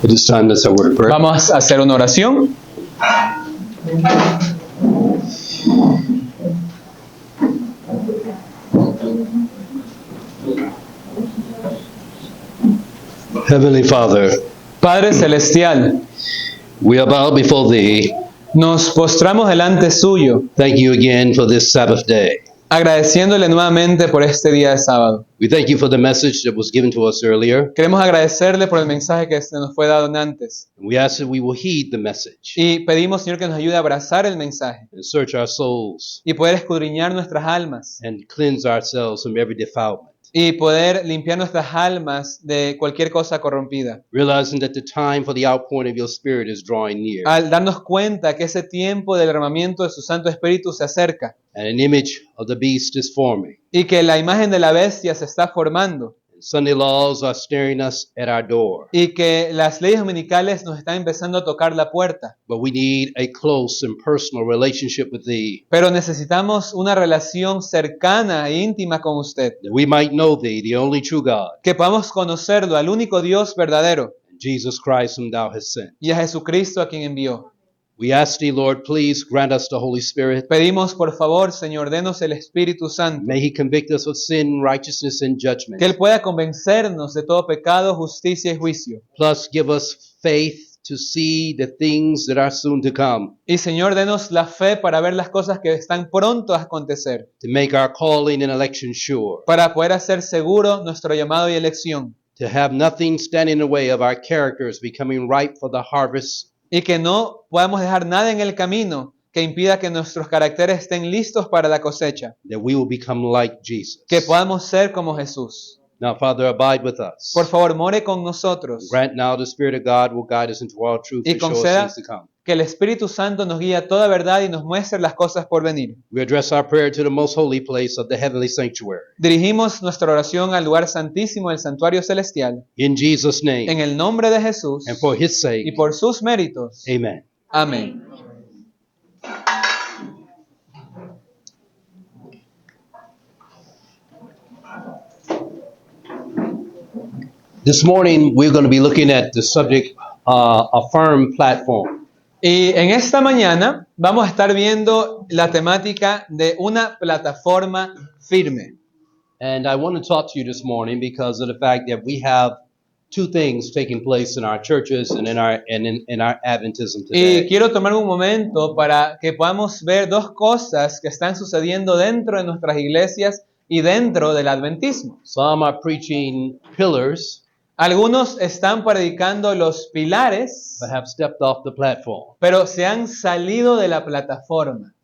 At this time, let's have a word of prayer. Vamos a hacer una oración. Heavenly Father, Padre Celestial, we are bowed before Thee. nos postramos delante suyo, Thank you again for this Sabbath day. agradeciéndole nuevamente por este día de sábado. We thank you for the message that was given to us earlier. Queremos agradecerle por el mensaje que se nos fue dado antes. We ask that we will heed the message Y pedimos, Señor, que nos ayude a abrazar el mensaje and search our souls y poder escudriñar nuestras almas and cleanse ourselves from every defilement. y poder limpiar nuestras almas de cualquier cosa corrompida. Realizing that the time for the outpouring of your Spirit is drawing near, Al darnos cuenta que ese tiempo del derramamiento de su Santo Espíritu se acerca and an image of the beast is forming. y que la imagen de la bestia se está formando And Sunday laws are staring us at our door. y que las leyes dominicales nos están empezando a tocar la puerta. But we need a close and personal relationship with Thee, Pero necesitamos una relación cercana e íntima con usted, that we might know Thee, the only true God, que podamos conocerlo, al único Dios verdadero, and Jesus Christ whom Thou hast sent. y a Jesucristo a quien envió. We ask Thee, Lord, please grant us the Holy Spirit. Pedimos, por favor, Señor, denos el Espíritu Santo, May He convict us of sin, righteousness, and judgment. que Él pueda convencernos de todo pecado, justicia y juicio. Plus, give us faith to see the things that are soon to come, Y Señor, denos la fe para ver las cosas que están pronto a acontecer, to make our calling and election sure, para poder hacer seguro nuestro llamado y elección, to have nothing stand in the way of our characters becoming ripe for the harvest, y que no podamos dejar nada en el camino que impida que nuestros caracteres estén listos para la cosecha, that we will become like Jesus. que podamos ser como Jesús. Now, Father, abide with us. Por favor, more con nosotros, Grant now the Spirit of God will guide us into all truth Y and show us conceda- things to come. que el Espíritu Santo nos guíe a toda verdad y nos muestre las cosas por venir. We address our prayer to the most holy place of the heavenly sanctuary. Dirigimos nuestra oración al lugar santísimo del santuario celestial, In Jesus' name, en el nombre de Jesús and for His y sake, por sus méritos. amen. Amén. This morning, we're going to be looking at the subject, a firm platform. Y en esta mañana vamos a estar viendo la temática de una plataforma firme. And I want to talk to you this morning because of the fact that we have two things taking place in our churches and in our Adventism Y today. quiero tomar un momento para que podamos ver dos cosas que están sucediendo dentro de nuestras iglesias y dentro del adventismo. Some are preaching pillars Algunos están predicando los pilares, but have stepped off the platform. pero se han salido de la plataforma.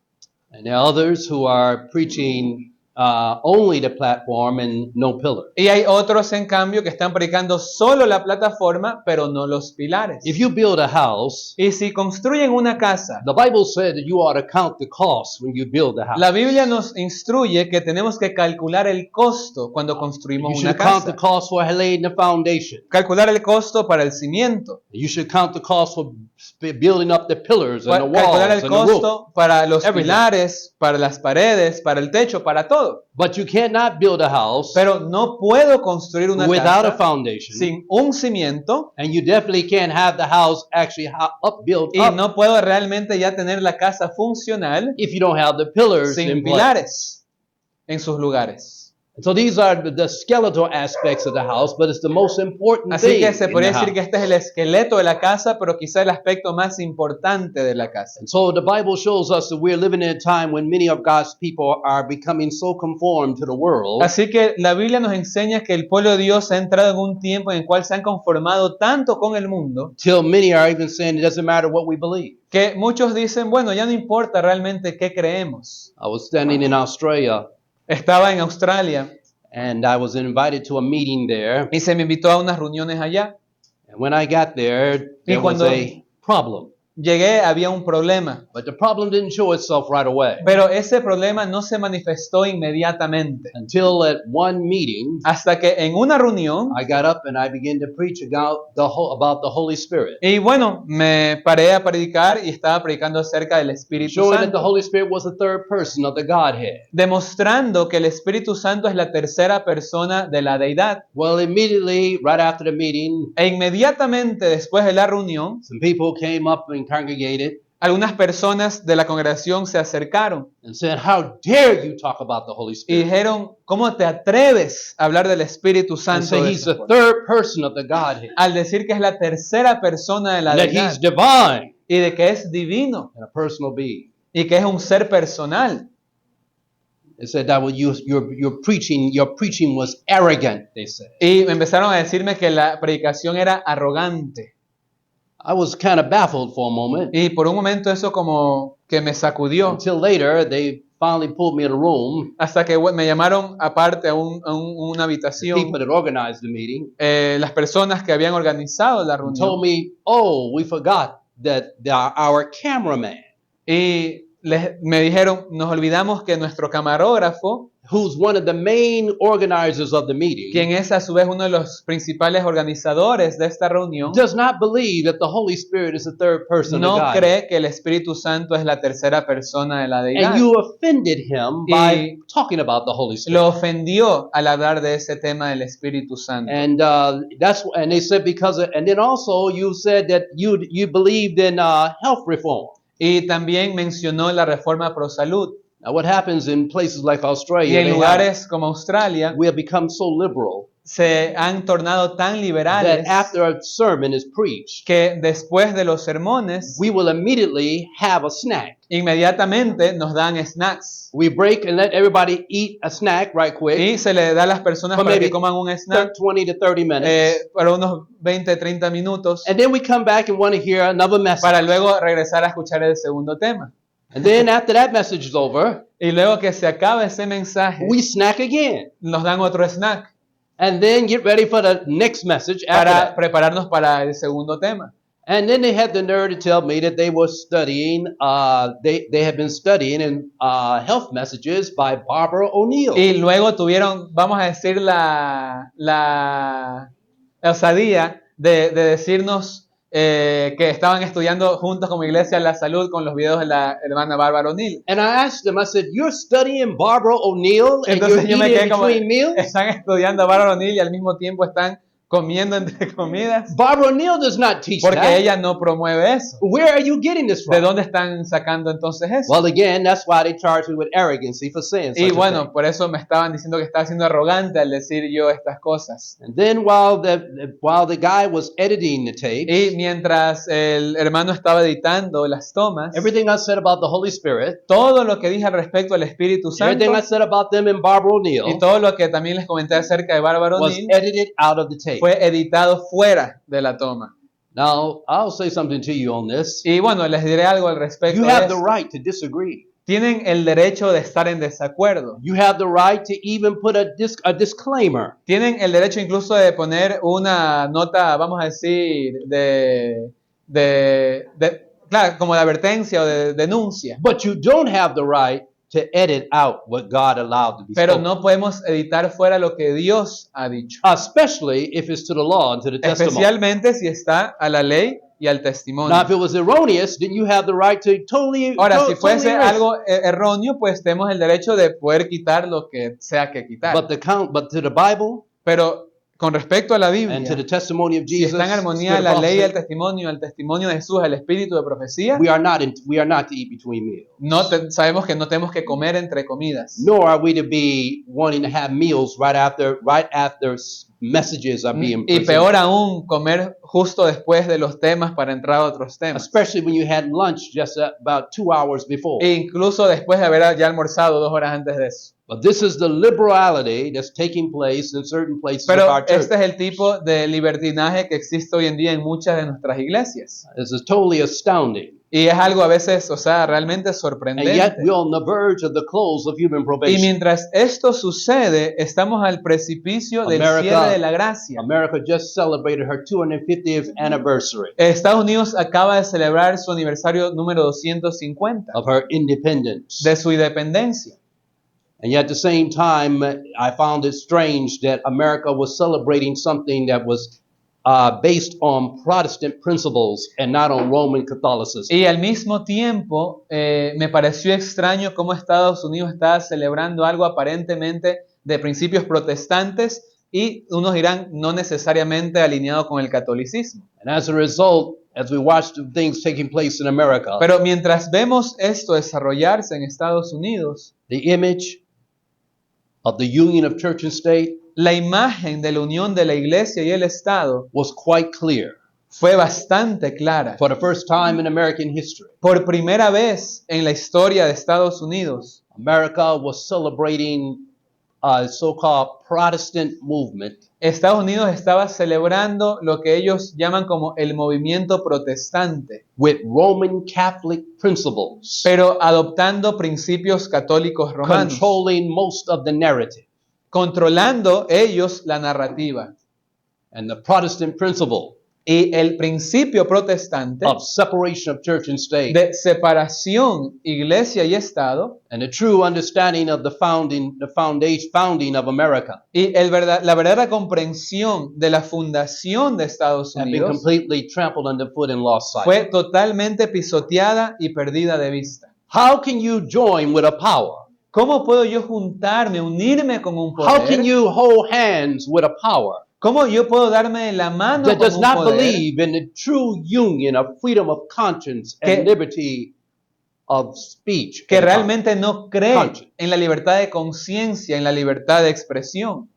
And there are others who are preaching only the platform and no pillar. Y hay otros, en cambio, que están predicando solo la plataforma, pero no los pilares. If you build a house, Y si construyen una casa, the Bible said that you ought to count the cost when you build the house. la Biblia nos instruye que tenemos que calcular el costo cuando construimos You una should count the casa. cost for laying the foundation. Calcular el costo para el cimiento. You should count the cost for building up the pillars and the Calcular walls el and the roof. costo para los Everything. pilares, para las paredes, para el techo, para todo. But you cannot build a house Pero no puedo construir una without a casa foundation. sin un cimiento And you definitely can't have the house actually built y up no puedo realmente ya tener la casa funcional if you don't have the pillars sin in place. pilares en sus lugares. So these are the skeletal aspects of the house, but it's the most important Así thing que se in podría the decir que house. este es el esqueleto de la casa, pero quizá el aspecto más importante de la casa. And so the Bible shows us that we're living in a time when many of God's people are becoming so conformed to the world Así que la Biblia nos enseña que el pueblo de Dios ha entrado en un tiempo en el cual se han conformado tanto con el mundo till many are even saying it doesn't matter what we believe. que muchos dicen, bueno, ya no importa realmente qué creemos. I was standing in Australia Estaba en Australia and I was invited to a meeting there. y se me invitó a unas reuniones allá. And when I got there, there was cuando- a problem. llegué había un problema, But the problem didn't show itself right away pero ese problema no se manifestó inmediatamente. until at one meeting Hasta que en una reunión, I got up and I began to preach about the Holy Spirit, y bueno, me paré a predicar y estaba predicando acerca del Espíritu showing that the Santo, Holy Spirit was the third person of the Godhead. demostrando que el Espíritu Santo es la tercera persona de la deidad. Well, immediately, right after the meeting, E inmediatamente después de la reunión, some people came up and congregated algunas personas de la congregación se acercaron and said, "How dare you talk about the Holy y Spirit? dijeron, ¿cómo te atreves a hablar del Espíritu And Santo say de he's esa the forma? third person of the Godhead, Al decir que es la tercera persona de la and that deidad he's divine y de que es divino and a personal being." y que es un ser personal? They said that your preaching was arrogant, they said. Y empezaron a decirme que la predicación era arrogante. I was kind of baffled for a moment Y por un momento eso como que me sacudió. until later they finally pulled me in a room. Hasta que me llamaron aparte a una The habitación, people that organized the meeting las personas que habían organizado la and told reunión. me, "Oh, we forgot that our cameraman, Y me dijeron, nos olvidamos que nuestro camarógrafo, who's one of the main organizers of the meeting, quien es a su vez uno de los principales organizadores de esta reunión, does not believe that the Holy Spirit is the third person of no God." cree que el Espíritu Santo es la tercera persona de la deidad. And you offended him by talking about the Holy Spirit. Lo ofendió al hablar de ese tema del Espíritu Santo. And and they said and then also you said that you believed in health reform. Y también mencionó la reforma pro salud. Now, what happens in places like Y Australia, en lugares como Australia we have become so liberal se han tornado tan that liberales after a sermon is preached, que después de los sermones we will immediately have a snack. inmediatamente nos dan snacks. We break and let everybody eat a snack right quick Y se le da a las personas for para que maybe coman un snack 20 to 30 minutes. para unos 20, 30 minutos And then we come back and want to hear another message. para luego regresar a escuchar el segundo tema. And then after that message is over, Y luego que se acaba ese mensaje, we snack again. nos dan otro snack And then get ready for the next message after para that. prepararnos para el segundo tema. And then they had the nerve to tell me that they were studying, they had been studying in health messages by Barbara O'Neill. Y luego tuvieron, vamos a decir, la osadía de decirnos que estaban estudiando juntos como iglesia la salud con los videos de la hermana Bárbara O'Neill. And I asked them, I said, "You're studying Barbara O'Neill and you're Entonces yo me eating quedé in como, between meals?" están estudiando a Bárbara O'Neill y al mismo tiempo están comiendo entre comidas, Barbara O'Neill does not teach porque that. ella no promueve eso. Where are you getting this ¿De from? dónde están sacando entonces eso? Well, again, that's why they charged me with arrogancy for saying Y such a bueno, thing. por eso me estaban diciendo que estaba siendo arrogante al decir yo estas cosas. And then while the guy was editing the tape, Y mientras el hermano estaba editando las tomas, everything I said about the Holy Spirit, todo lo que dije al respecto al Espíritu Santo everything I said about them and Barbara O'Neill y todo lo que también les comenté acerca de Bárbara was O'Neill edited out of the tape. fue editado fuera de la toma. Now, I'll say something to you on this. Y bueno, les diré algo al respecto You de have the eso. right to disagree. Tienen el derecho de estar en desacuerdo. You have the right to even put a disclaimer. Tienen el derecho incluso de poner una nota, vamos a decir, claro, como de advertencia o de denuncia. But you don't have the right to edit out what God allowed to be Pero spoken. no podemos editar fuera lo que Dios ha dicho. Especially if it's to the law and to the testimony. Especialmente si está a la ley y al testimonio. Now, if it was erroneous, then you have the right to totally. Ahora, si fuese totally erase. algo erróneo, pues tenemos el derecho de poder quitar lo que sea que quitar. But to the Bible Pero con respecto a la Biblia, and to the testimony of si Jesus, está en armonía spirit of la ley, el prophecy, testimonio de Jesús, el espíritu de profecía, we are not to eat between meals. sabemos que no tenemos que comer entre comidas. Nor are we to be wanting to have meals right after messages are being Y presented. peor aún, comer justo después de los temas para entrar a otros temas. Especially when you had lunch just about 2 hours before. E incluso después de haber ya almorzado 2 horas antes de eso. But this is the liberality that's taking place in certain places of Pero our church. este es el tipo de libertinaje que existe hoy en día en muchas de nuestras iglesias. This is totally astounding. Y es algo a veces, o sea, realmente And yet sorprendente. we're on the verge of the close of human Y probation. mientras esto sucede, estamos al precipicio del cierre de la gracia. America just celebrated her 250th anniversary Estados Unidos acaba de celebrar su aniversario número 250 of her independence. de su independencia. And yet at the same time, I found it strange that America was celebrating something that was based on Protestant principles and not on Roman Catholicism. Y al mismo tiempo, me pareció extraño cómo Estados Unidos estaba celebrando algo aparentemente de principios protestantes y unos dirán no necesariamente alineado con el catolicismo. And as a result, as we watch the things taking place in America, Pero mientras vemos esto desarrollarse en Estados Unidos, the image of the union of church and state la imagen de la unión de la iglesia y el Estado was quite clear. fue bastante clara. For the first time in American history, Por primera vez en la historia de Estados Unidos, America was celebrating a so-called Protestant movement Estados Unidos estaba celebrando lo que ellos llaman como el movimiento protestante, with Roman Catholic principles, pero adoptando principios católicos romanos, controlling most of the narrative. controlando ellos la narrativa. And the Protestant principle Y el principio protestante of separation of church and state de separación iglesia y Estado and the true understanding of the founding of America y la verdadera comprensión de la fundación de Estados have been Unidos completely trampled underfoot and lost sight. fue totalmente pisoteada y perdida de vista. How can you join with a power? ¿Cómo puedo yo juntarme, unirme con un How can poder? you hold hands with a power ¿Cómo yo puedo darme la mano that con does un not poder believe in the true union of freedom of conscience and Que- liberty of speech? que and realmente no cree Conscience. en la libertad de conciencia, en la libertad de expresión?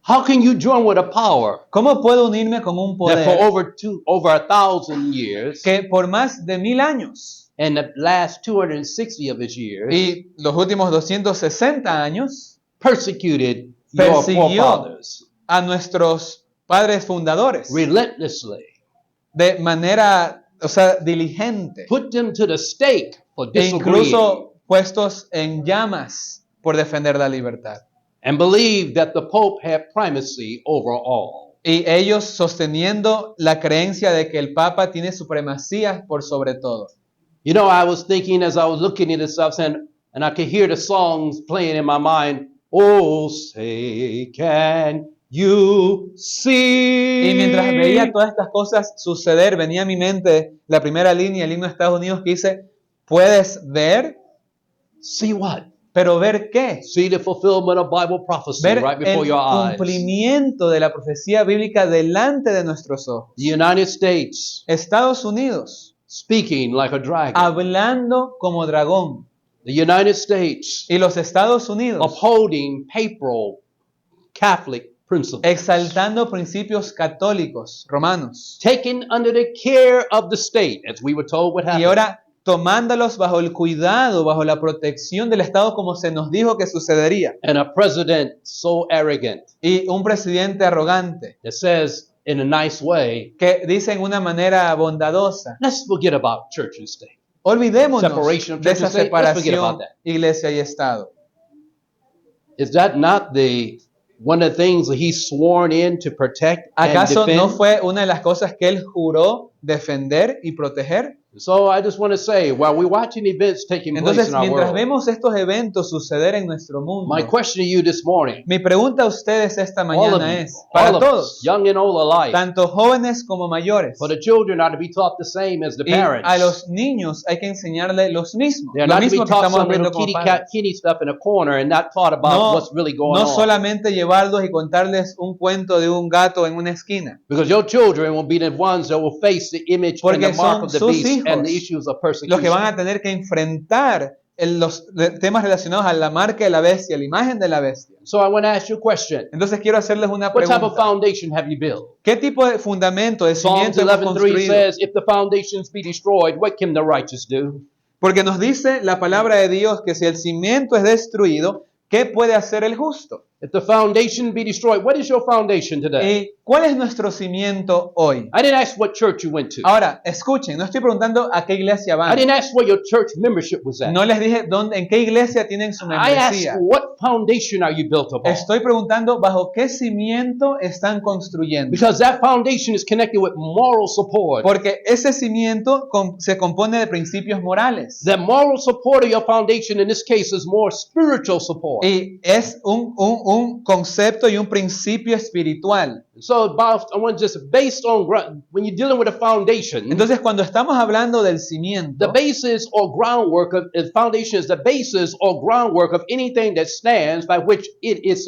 How can you join with a power ¿Cómo puedo unirme con un that for poder over 1,000 years que por más de 1000 años and the last 260 of its years y los últimos 260 años persecuted your persiguió forefathers a nuestros padres fundadores relentlessly, de manera, o sea, diligente, put them to the stake for e disobeying, incluso puestos en llamas por defender la libertad? and believed that the Pope had primacy over all? Y ellos sosteniendo la creencia de que el Papa tiene supremacía por sobre todo. You know, I was thinking as I was looking at this stuff, and I could hear the songs playing in my mind. Oh, say, can you see? Y mientras veía todas estas cosas suceder, venía a mi mente la primera línea del himno de Estados Unidos que dice, ¿puedes ver? See what? ¿Pero ver qué? See the fulfillment of Bible prophecy Ver right before el your eyes. cumplimiento de la profecía bíblica delante de nuestros ojos. The United States Estados Unidos, speaking like a dragon. hablando como dragón. The United States Y los Estados Unidos, upholding papal Catholic principles. exaltando principios católicos romanos. Taken under the care of the state, as we were told would happen. Y ahora tomándolos bajo el cuidado, bajo la protección del Estado como se nos dijo que sucedería. And a president so arrogant Y un presidente arrogante that says in a nice way, que dice en una manera bondadosa, let's forget about church and state. olvidémonos Separation of de church esa and state, let's forget separación about that. iglesia y Estado. Is that not one of the things that he's sworn in to protect and ¿Acaso defend? no fue una de las cosas que él juró defender y proteger? So I just want to say, while we're watching events taking place Entonces, in our mientras world, vemos estos eventos suceder en nuestro mundo, my question to you this morning, mi pregunta a ustedes esta all of mañana you, es, para all of todos, us, young and old alike, tanto jóvenes como mayores, for the children are to be taught the same as the y parents. a los niños hay que enseñarle los mismos, They're lo not to be mismo que taught estamos some little viendo como kitty padres. cat kitty stuff in a corner and not taught about No, what's really going no on. solamente llevarlos y contarles un cuento de un gato en una esquina, Because your children will be the ones that will face the image and Porque the mark son of the sus beast and the hijos issues of los persecution. que van a tener que enfrentar los temas relacionados a la marca de la bestia, la imagen de la bestia. So I want to ask you a question. Entonces quiero hacerles una What type of pregunta. foundation have you built? ¿Qué tipo de fundamento, de Psalms cimiento hemos 11:3 construido? says, if the foundations be destroyed, what can the righteous do? Porque nos dice la palabra de Dios que si el cimiento es destruido, ¿qué puede hacer el justo? If the foundation be destroyed, what is your foundation today? ¿Y cuál es nuestro cimiento hoy? I didn't ask what church you went to. Ahora, escuchen, no estoy preguntando a qué iglesia I van. didn't ask where your church membership was at. No les dije en qué iglesia tienen su I asked, membresía. what foundation are you built upon? Estoy preguntando bajo qué cimiento están construyendo. Because that foundation is connected with moral support. Porque ese cimiento se compone de principios morales. The moral support of your foundation in this case is more spiritual support. Y es un concepto y un principio espiritual. So just based on when you're dealing with a foundation, Entonces, cuando estamos hablando del the cimiento, basis or groundwork of the foundation is the basis or groundwork of anything that stands by which it is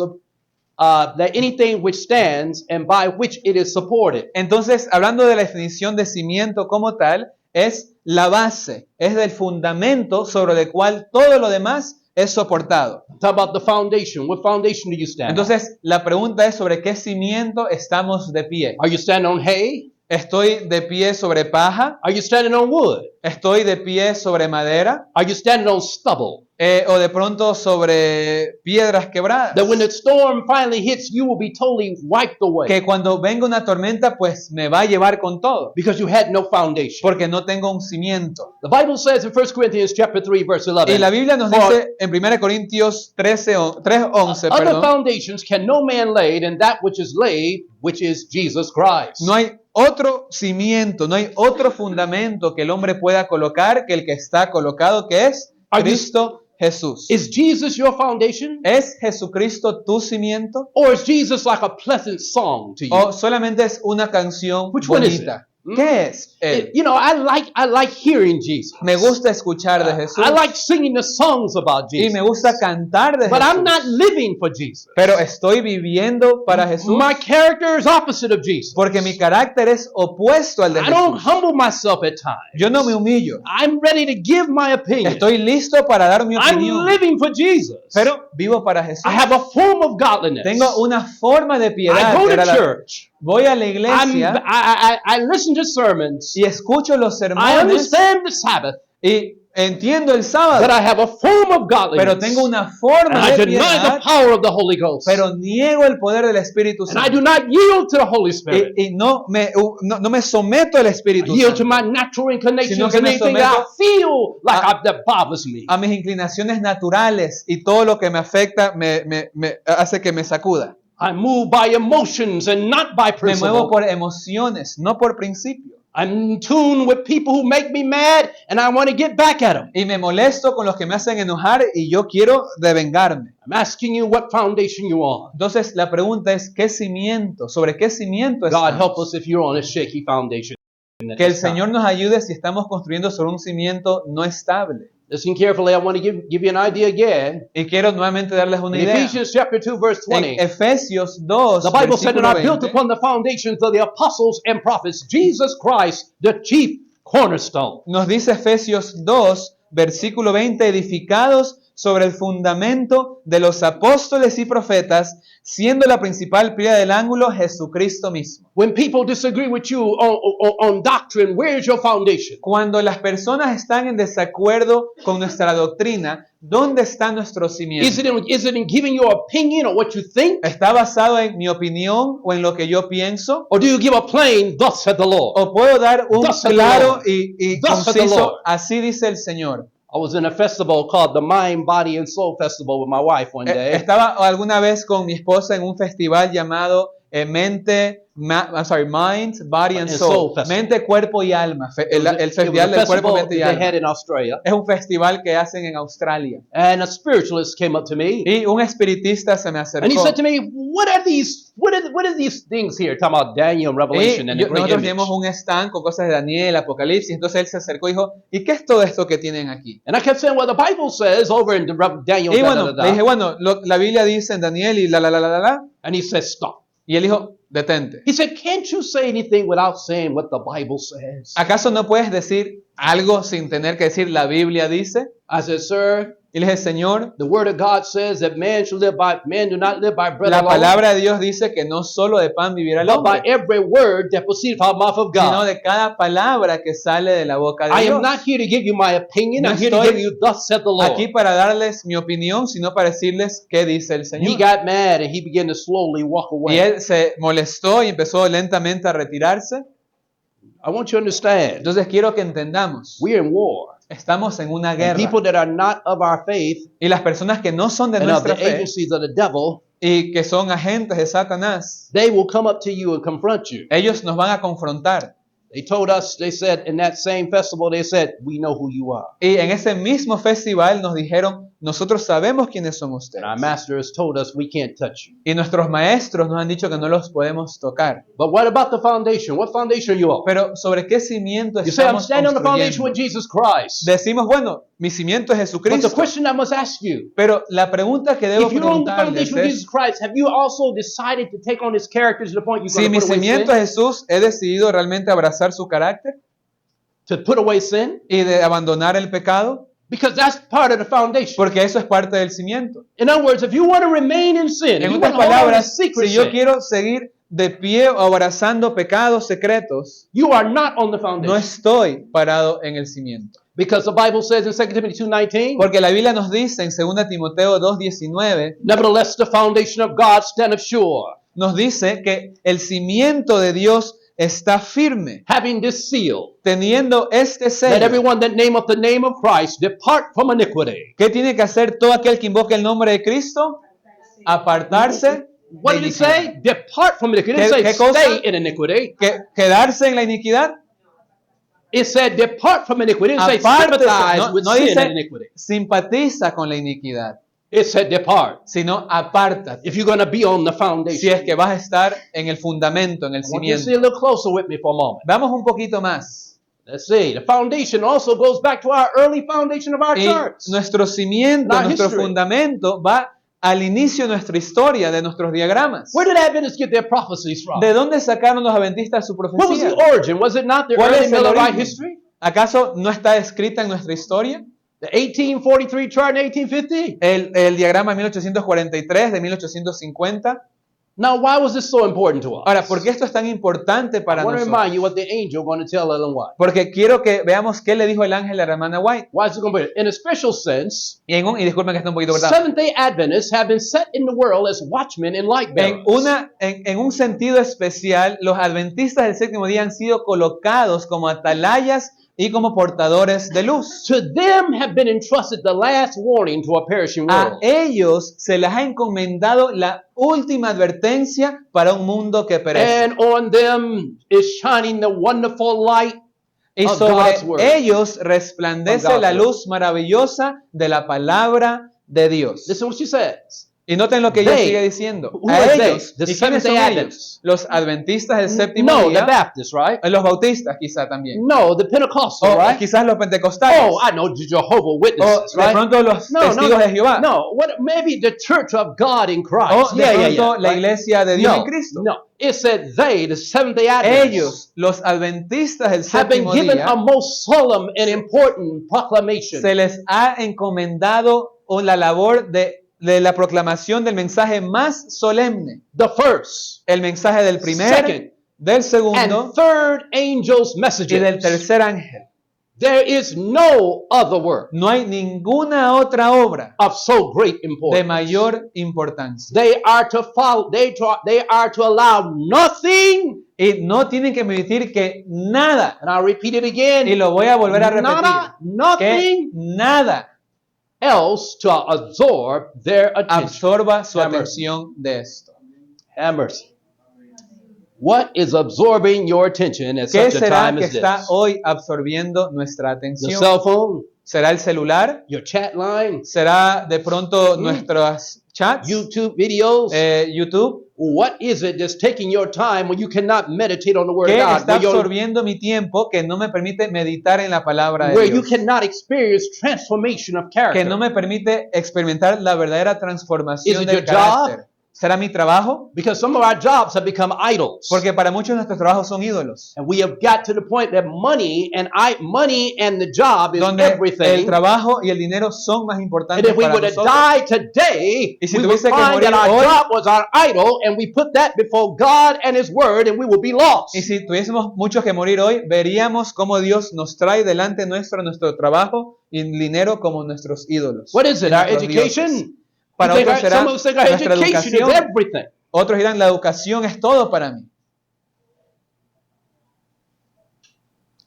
that anything which stands and by which it is supported. entonces, hablando de la definición de cimiento como tal, es la base, es el fundamento sobre el cual todo lo demás es soportado. Talk about the foundation. What foundation do you stand on? Entonces, la pregunta es sobre qué cimiento estamos de pie. Are you standing on hay? ¿Estoy de pie sobre paja? Are you standing on wood? ¿Estoy de pie sobre madera? Are you standing on stubble? ¿O de pronto sobre piedras quebradas? That when the storm finally hits, you will be totally wiped away Que cuando venga una tormenta, pues me va a llevar con todo, because you had no foundation. porque no tengo un cimiento. The Bible says in 1 Corinthians chapter 3, verse 11, Y la Biblia nos dice en 1 Corintios 3:11, other perdón, foundations can no man lay than that which is laid, which is Jesus Christ. no hay otro cimiento, no hay otro fundamento que el hombre pueda colocar que el que está colocado, que es Cristo Jesús. Is Jesus your foundation? ¿Es Jesucristo tu cimiento? Or is Jesus like a pleasant song to you? ¿O solamente es una canción Which one is bonita? it? ¿Qué es él? You know, I like hearing Jesus. Me gusta escuchar de Jesús I like singing the songs about y Jesus. me gusta cantar de But I'm Jesús. not living for Jesus. Pero estoy viviendo para Jesús My character is opposite of Jesus. porque mi carácter es opuesto al de I don't Jesús. humble myself at times. Yo no me humillo. I'm ready to give my opinion. Estoy listo para dar mi I'm opinión. living for Jesus. Pero vivo para Jesús. I have a form of godliness. Tengo una forma de piedad. I go que era to la- church. Voy a la iglesia I listen to sermons. y escucho los I sermones understand the Sabbath. y entiendo el But sábado. I have a form of godliness. Pero tengo una And forma I de deny piedad. the power of the Holy Ghost. Pero niego el poder del Espíritu And I Santo. do not yield to the Holy Spirit. Y no me someto al I Espíritu yield to Santo. my natural inclinations Sino que and me anything that I someto feel like that bothers me. A mis inclinaciones naturales y todo lo que me afecta me hace que me sacuda. I'm moved by emotions and not by Me muevo principle. por emociones, no por principio. I'm in tune with people who make me mad and I want to get back at them. Y me molesto con los que me hacen enojar y yo quiero devengarme. I'm asking you what foundation you're on. Entonces la pregunta es, ¿qué cimiento? ¿Sobre qué cimiento God estamos? help us if you're on a shaky foundation. Que el Señor nos ayude si estamos construyendo sobre un cimiento no estable. Listen carefully. I want to give you an idea again. Y quiero nuevamente darles una In idea. Ephesians chapter 2, verse 20. En Efesios 2, The Bible said, and versículo are built 20, upon the foundations of the apostles and prophets, Jesus Christ, the chief cornerstone. nos dice Efesios 2, versículo 20, edificados sobre el fundamento de los apóstoles y profetas, siendo la principal piedra del ángulo Jesucristo mismo. When people disagree with you on doctrine, where's your foundation? Cuando las personas están en desacuerdo con nuestra doctrina, ¿dónde está nuestro cimiento? Is it in giving your opinion or what you think? ¿Está basado en mi opinión o en lo que yo pienso? Or do you give a plain, thus said the Lord? ¿O puedo dar un Thus said the claro Lord. y Thus said the conciso, Lord. así dice el Señor? I was in a festival called the Mind, Body, and Soul Festival with my wife one day. Estaba alguna vez con mi esposa en un festival llamado Mind, Body and And Soul. Soul Festival. Mente, cuerpo y alma. El It was festival a del cuerpo, festival mente y they had alma. in Australia. Es un festival que hacen en Australia. And a spiritualist came up to me Y un espiritista se me acercó. and he said to me, what are these things here? Talking about Daniel, Y Revelation, and the great nosotros image. tenemos un stand con cosas de Daniel, Apocalipsis. Entonces él se acercó y dijo, ¿y qué es todo esto que tienen aquí? And I kept saying, well, the Bible says over in Daniel, Y da, bueno, da, da, le dije, da. bueno, la Biblia dice en Daniel y la. And he said, stop. Y él dijo, detente. He said, can't you say anything without saying what the Bible says? ¿Acaso no puedes decir algo sin tener que decir la Biblia dice? I said, sir, Y le dije, Señor, the word of God says that man do not live by bread la alone, palabra de Dios dice que no solo de pan vivirá el but by hombre, every word that proceedeth out of the mouth of sino God. de cada palabra que sale de la boca de I Dios. am not here to give you my opinion. No I'm here to estoy give you thus said the Lord. Aquí para darles mi opinión, sino para decirles qué dice el He Señor. got mad and he began to slowly walk Y away. él se molestó y empezó lentamente a retirarse. I want you to understand, Entonces quiero que entendamos, we're in war. estamos en una And guerra. people that are not of our faith Y las personas que no son de and of nuestra the fe agencies of the devil, y que son agentes de Satanás, they will come up to you and confront you. ellos nos van a confrontar. They told us, they said, in that same festival, they said, we know who you are. Y en ese mismo festival nos dijeron, nosotros sabemos quiénes son And ustedes. our master has told us we can't touch you. Y nuestros maestros nos han dicho que no los podemos tocar. But what about the foundation? What foundation are you on? Pero ¿sobre qué cimiento You say, I'm estamos standing on the foundation with construyendo? Jesus Christ. Decimos, bueno, mi cimiento es But the Jesucristo. question I must ask you, Pero la pregunta que debo if you're on the preguntarles foundation with Jesus es, Christ, have you also decided to take on his character to the point you're si going mi to put away cimiento sin? es Jesús, ¿he decidido realmente abrazar su carácter To put away sin? y de abandonar el pecado? Because that's part of the foundation. Porque eso es parte del cimiento. In other words, if you want to remain in sin, if En you otras want to hold on to palabras, secret si yo sin, quiero seguir de pie o abrazando pecados secretos, you are not on the no foundation. estoy parado en el cimiento. Because the Bible says in 2 Timothy 2:19, Porque la Biblia nos dice en 2 Timoteo 2:19, nevertheless the foundation of God standeth sure, nos dice que el cimiento de Dios está firme, having this seal, teniendo este that sello. everyone that nameth the name of Christ depart from iniquity. ¿Qué tiene que hacer todo aquel que invoque el nombre de Cristo? Apartarse. What de did it iniquidad. say? Depart from iniquity. It ¿Qué didn't say cosa? stay in iniquity. ¿Quedarse en la iniquidad? It said depart from iniquity. It didn't say Aparte, sympathize with no sin dice and iniquity. simpatiza con la iniquidad, It said depart. sino apártate. If you're going to be on the Si foundation. es que vas a estar en el fundamento, en el I want you to see cimiento. a little closer with me for a moment. Vamos un poquito más. Let's see. The foundation also goes back to our early foundation of our Y church. nuestro cimiento, Our nuestro history. fundamento va al inicio de nuestra historia, de nuestros diagramas. Where did Adventists get their prophecies from? ¿De dónde sacaron los adventistas su What was profecía? the origin? Was it not the ¿Cuál early es el Millerite origen? history? ¿Acaso no está escrita en nuestra historia? The 1843 chart in 1850? El diagrama 1843 de 1850. Now, why was this so important to us? Ahora, ¿por qué esto es tan importante I para want to nosotros? remind you what the angel going to tell Ellen White. Porque quiero que veamos qué le dijo el ángel a la hermana White. Why is it important? In a special sense, Y disculpen que está un poquito cortado. Seventh-day Adventists have been set in the world as watchmen and light bearers. En un sentido especial, los adventistas del séptimo día han sido colocados como atalayas y como portadores de luz. To them have been entrusted the last warning to a perishing A world. ellos se les ha encomendado la última advertencia para un mundo que perece. And on them is shining the wonderful light. Y of sobre God's word. ellos Of resplandece God's la word. luz maravillosa de la palabra de Dios. Listen what she says. Y noten lo que ella They. sigue diciendo. Who A are they? ellos. The ¿Y quiénes son Seventh-day ellos? Adventists. Los adventistas del séptimo No, the día. Baptists, right? Los bautistas quizá también. No, the Pentecostal, O right? quizás los pentecostales. Oh, I know the Jehovah O Witnesses, de right? pronto los testigos de Jehová. No, what? Maybe the Church of God in Christ. O de pronto la right? iglesia de Dios No, en Cristo. no. It said they, the Seventh-day Adventists, Ellos, los adventistas del have been séptimo given día, a most solemn and important proclamation. se les ha encomendado la labor de la proclamación del mensaje más solemne. The first, El mensaje del primer, second, del segundo and third angel's y del messages. tercer ángel. There is no other work No hay ninguna otra obra of so great de importance. mayor importancia. They are to follow. They are to allow nothing. Y no tienen que permitir que nada, And I'll repeat it y again. lo voy a volver a repetir, Nada, que nothing nada else to absorb their attention. absorba su Have atención de esto. Have mercy. What is absorbing your attention at ¿Qué such a será time que as está this? hoy absorbiendo nuestra Your atención? cell phone, ¿Será el celular? your chat line, ¿Será de pronto nuestros chats? YouTube videos. YouTube. What is it that's taking your time when you cannot meditate on the Word ¿Qué of God? está Where, you're- absorbiendo mi tiempo que no me permite meditar en la palabra de where you Dios? cannot experience transformation of Que character. no me permite experimentar la verdadera Is transformación it del your job? carácter. ¿Será mi trabajo? Because some of our jobs have become idols. Porque para muchos nuestros trabajos son ídolos. And we have got to the point that money and the job is Donde el everything. trabajo y el dinero son más And importantes if we para were to nosotros. die today, Y si we would tuviese que find morir that our hoy- job was our idol, and we put that before God and His Word, and we will be lost. Y si tuviésemos muchos que morir hoy, veríamos cómo Dios nos trae delante nuestro trabajo y el dinero como nuestros ídolos. What is it? y Our nuestros dioses. education? Para We think otros será some of us think our nuestra education is educación. everything. Otros dirán, la educación es todo para mí.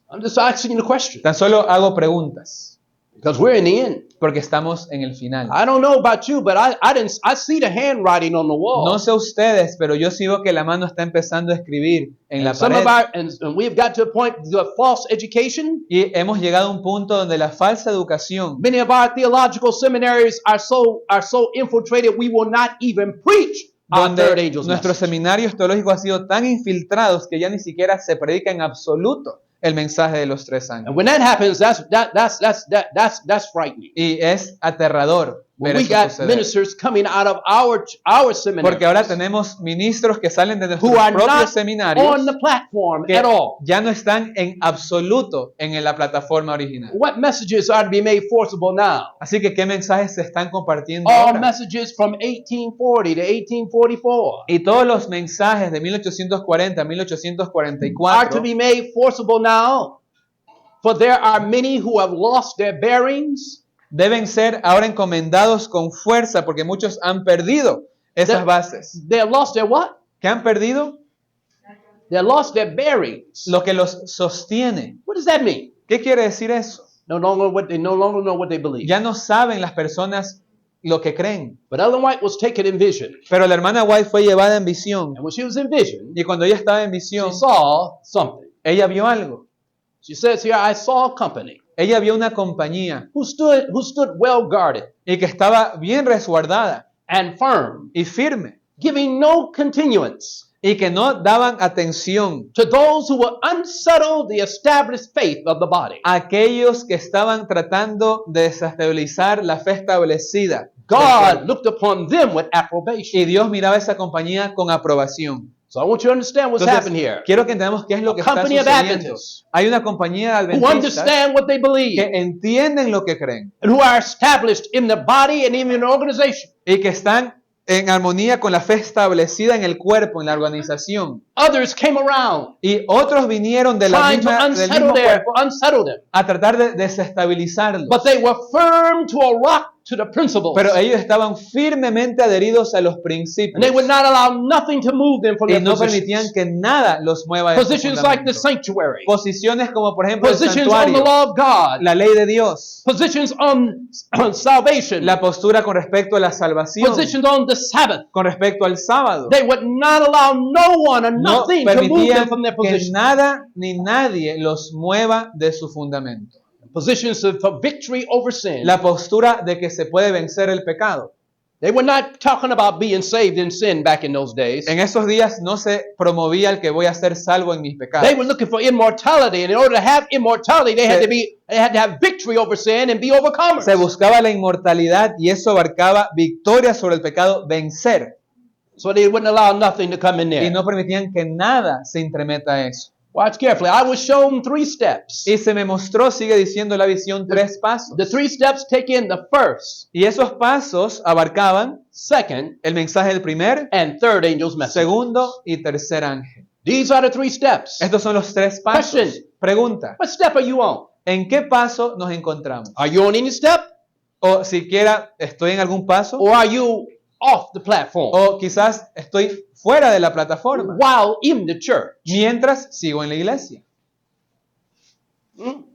I'm just asking you the question Tan solo hago preguntas, because we're in the end. porque estamos en el final. I don't know about you, but I see the handwriting on the wall. No sé ustedes, pero yo sí veo que la mano está empezando a escribir en la And some of pared. and we've got to a point the false education. Y hemos llegado a un punto donde la falsa educación, Many of our theological seminaries are so infiltrated we will not even preach our third donde angel's nuestros message. seminarios teológicos han sido tan infiltrados que ya ni siquiera se predica en absoluto el mensaje de los tres ángeles. And when that happens, that's frightening. Y es aterrador When ver we eso got suceder. ministers coming out of our Porque ahora seminaries tenemos ministros que salen de nuestros who are propios not seminarios on the platform que at all. ya no están en absoluto en la plataforma original. What messages are to be made forcible now? Así que, ¿qué mensajes se están compartiendo All ahora? messages from 1840 to 1844 Y todos los mensajes de 1840 a are to 1844 be made forcible now, for there are many who have lost their bearings. deben ser ahora encomendados con fuerza porque muchos han perdido esas bases. They have lost their what? ¿Qué han perdido? They have lost their bearings. Lo que los sostiene. What does that mean? ¿Qué quiere decir eso? No longer know what they believe. Ya no saben las personas lo que creen. But Ellen White was taken in vision, Pero la hermana White fue llevada en visión. and when she was in vision, Y cuando ella estaba en she visión, saw something. ella vio algo. She says here, I saw a company Ella vio una compañía who stood well guarded y que estaba bien resguardada and firm, y firme giving no continuance y que no daban atención to those who would unsettle the established faith of the body. a aquellos que estaban tratando de desestabilizar la fe establecida. God looked upon them with approbation. Y Dios miraba esa compañía con aprobación. So I want you to understand what's Entonces, happening here. quiero que entendamos qué es lo A que está company of sucediendo. Adventists Hay una compañía de Who adventistas understand what they believe que entienden lo que creen and who are established in the body and even in the organization. y que están en armonía con la fe establecida en el cuerpo, en la organización. Others came around Y otros vinieron de la trying to misma, del mismo cuerpo unsettle them. a tratar de desestabilizarlos. But they were firm to a rock to the principles. Pero ellos estaban firmemente adheridos a los And principios they would not allow nothing to move them from y their no positions. permitían que nada los mueva de su Positions like the fundamento. sanctuary. Posiciones como por ejemplo el Positions on the santuario, law of God. la ley de Dios, Positions on salvation. la postura con respecto a la salvación, Positions on the Sabbath. con respecto al sábado. They would not allow no one or No nothing to move them permitían from their que position. nada ni nadie los mueva de su fundamento. Positions for victory over sin. La postura de que se puede vencer el pecado. They were not talking about being saved in sin back in those days. En esos días no se promovía el que voy a ser salvo en mis pecados. They were looking for immortality, and in order to have immortality, they had to have victory over sin and be overcomers. Se buscaba la inmortalidad y eso abarcaba victoria sobre el pecado, vencer. So they wouldn't allow nothing to come in Y there. no permitían que nada se entremeta a eso. Watch carefully. I was shown 3 steps. Y se me mostró, sigue diciendo la visión, 3 pasos. The 3 steps take in the first, Y esos pasos abarcaban second, el mensaje del primer, and third angel's message. segundo y tercer ángel. These are the 3 steps. Estos son los 3 pasos. Question. Pregunta, What step are you on? ¿en qué paso nos encontramos? Are you on any step, O siquiera estoy en algún paso, or are you off the platform o quizás estoy fuera de la plataforma, while in the church? mientras sigo en la iglesia.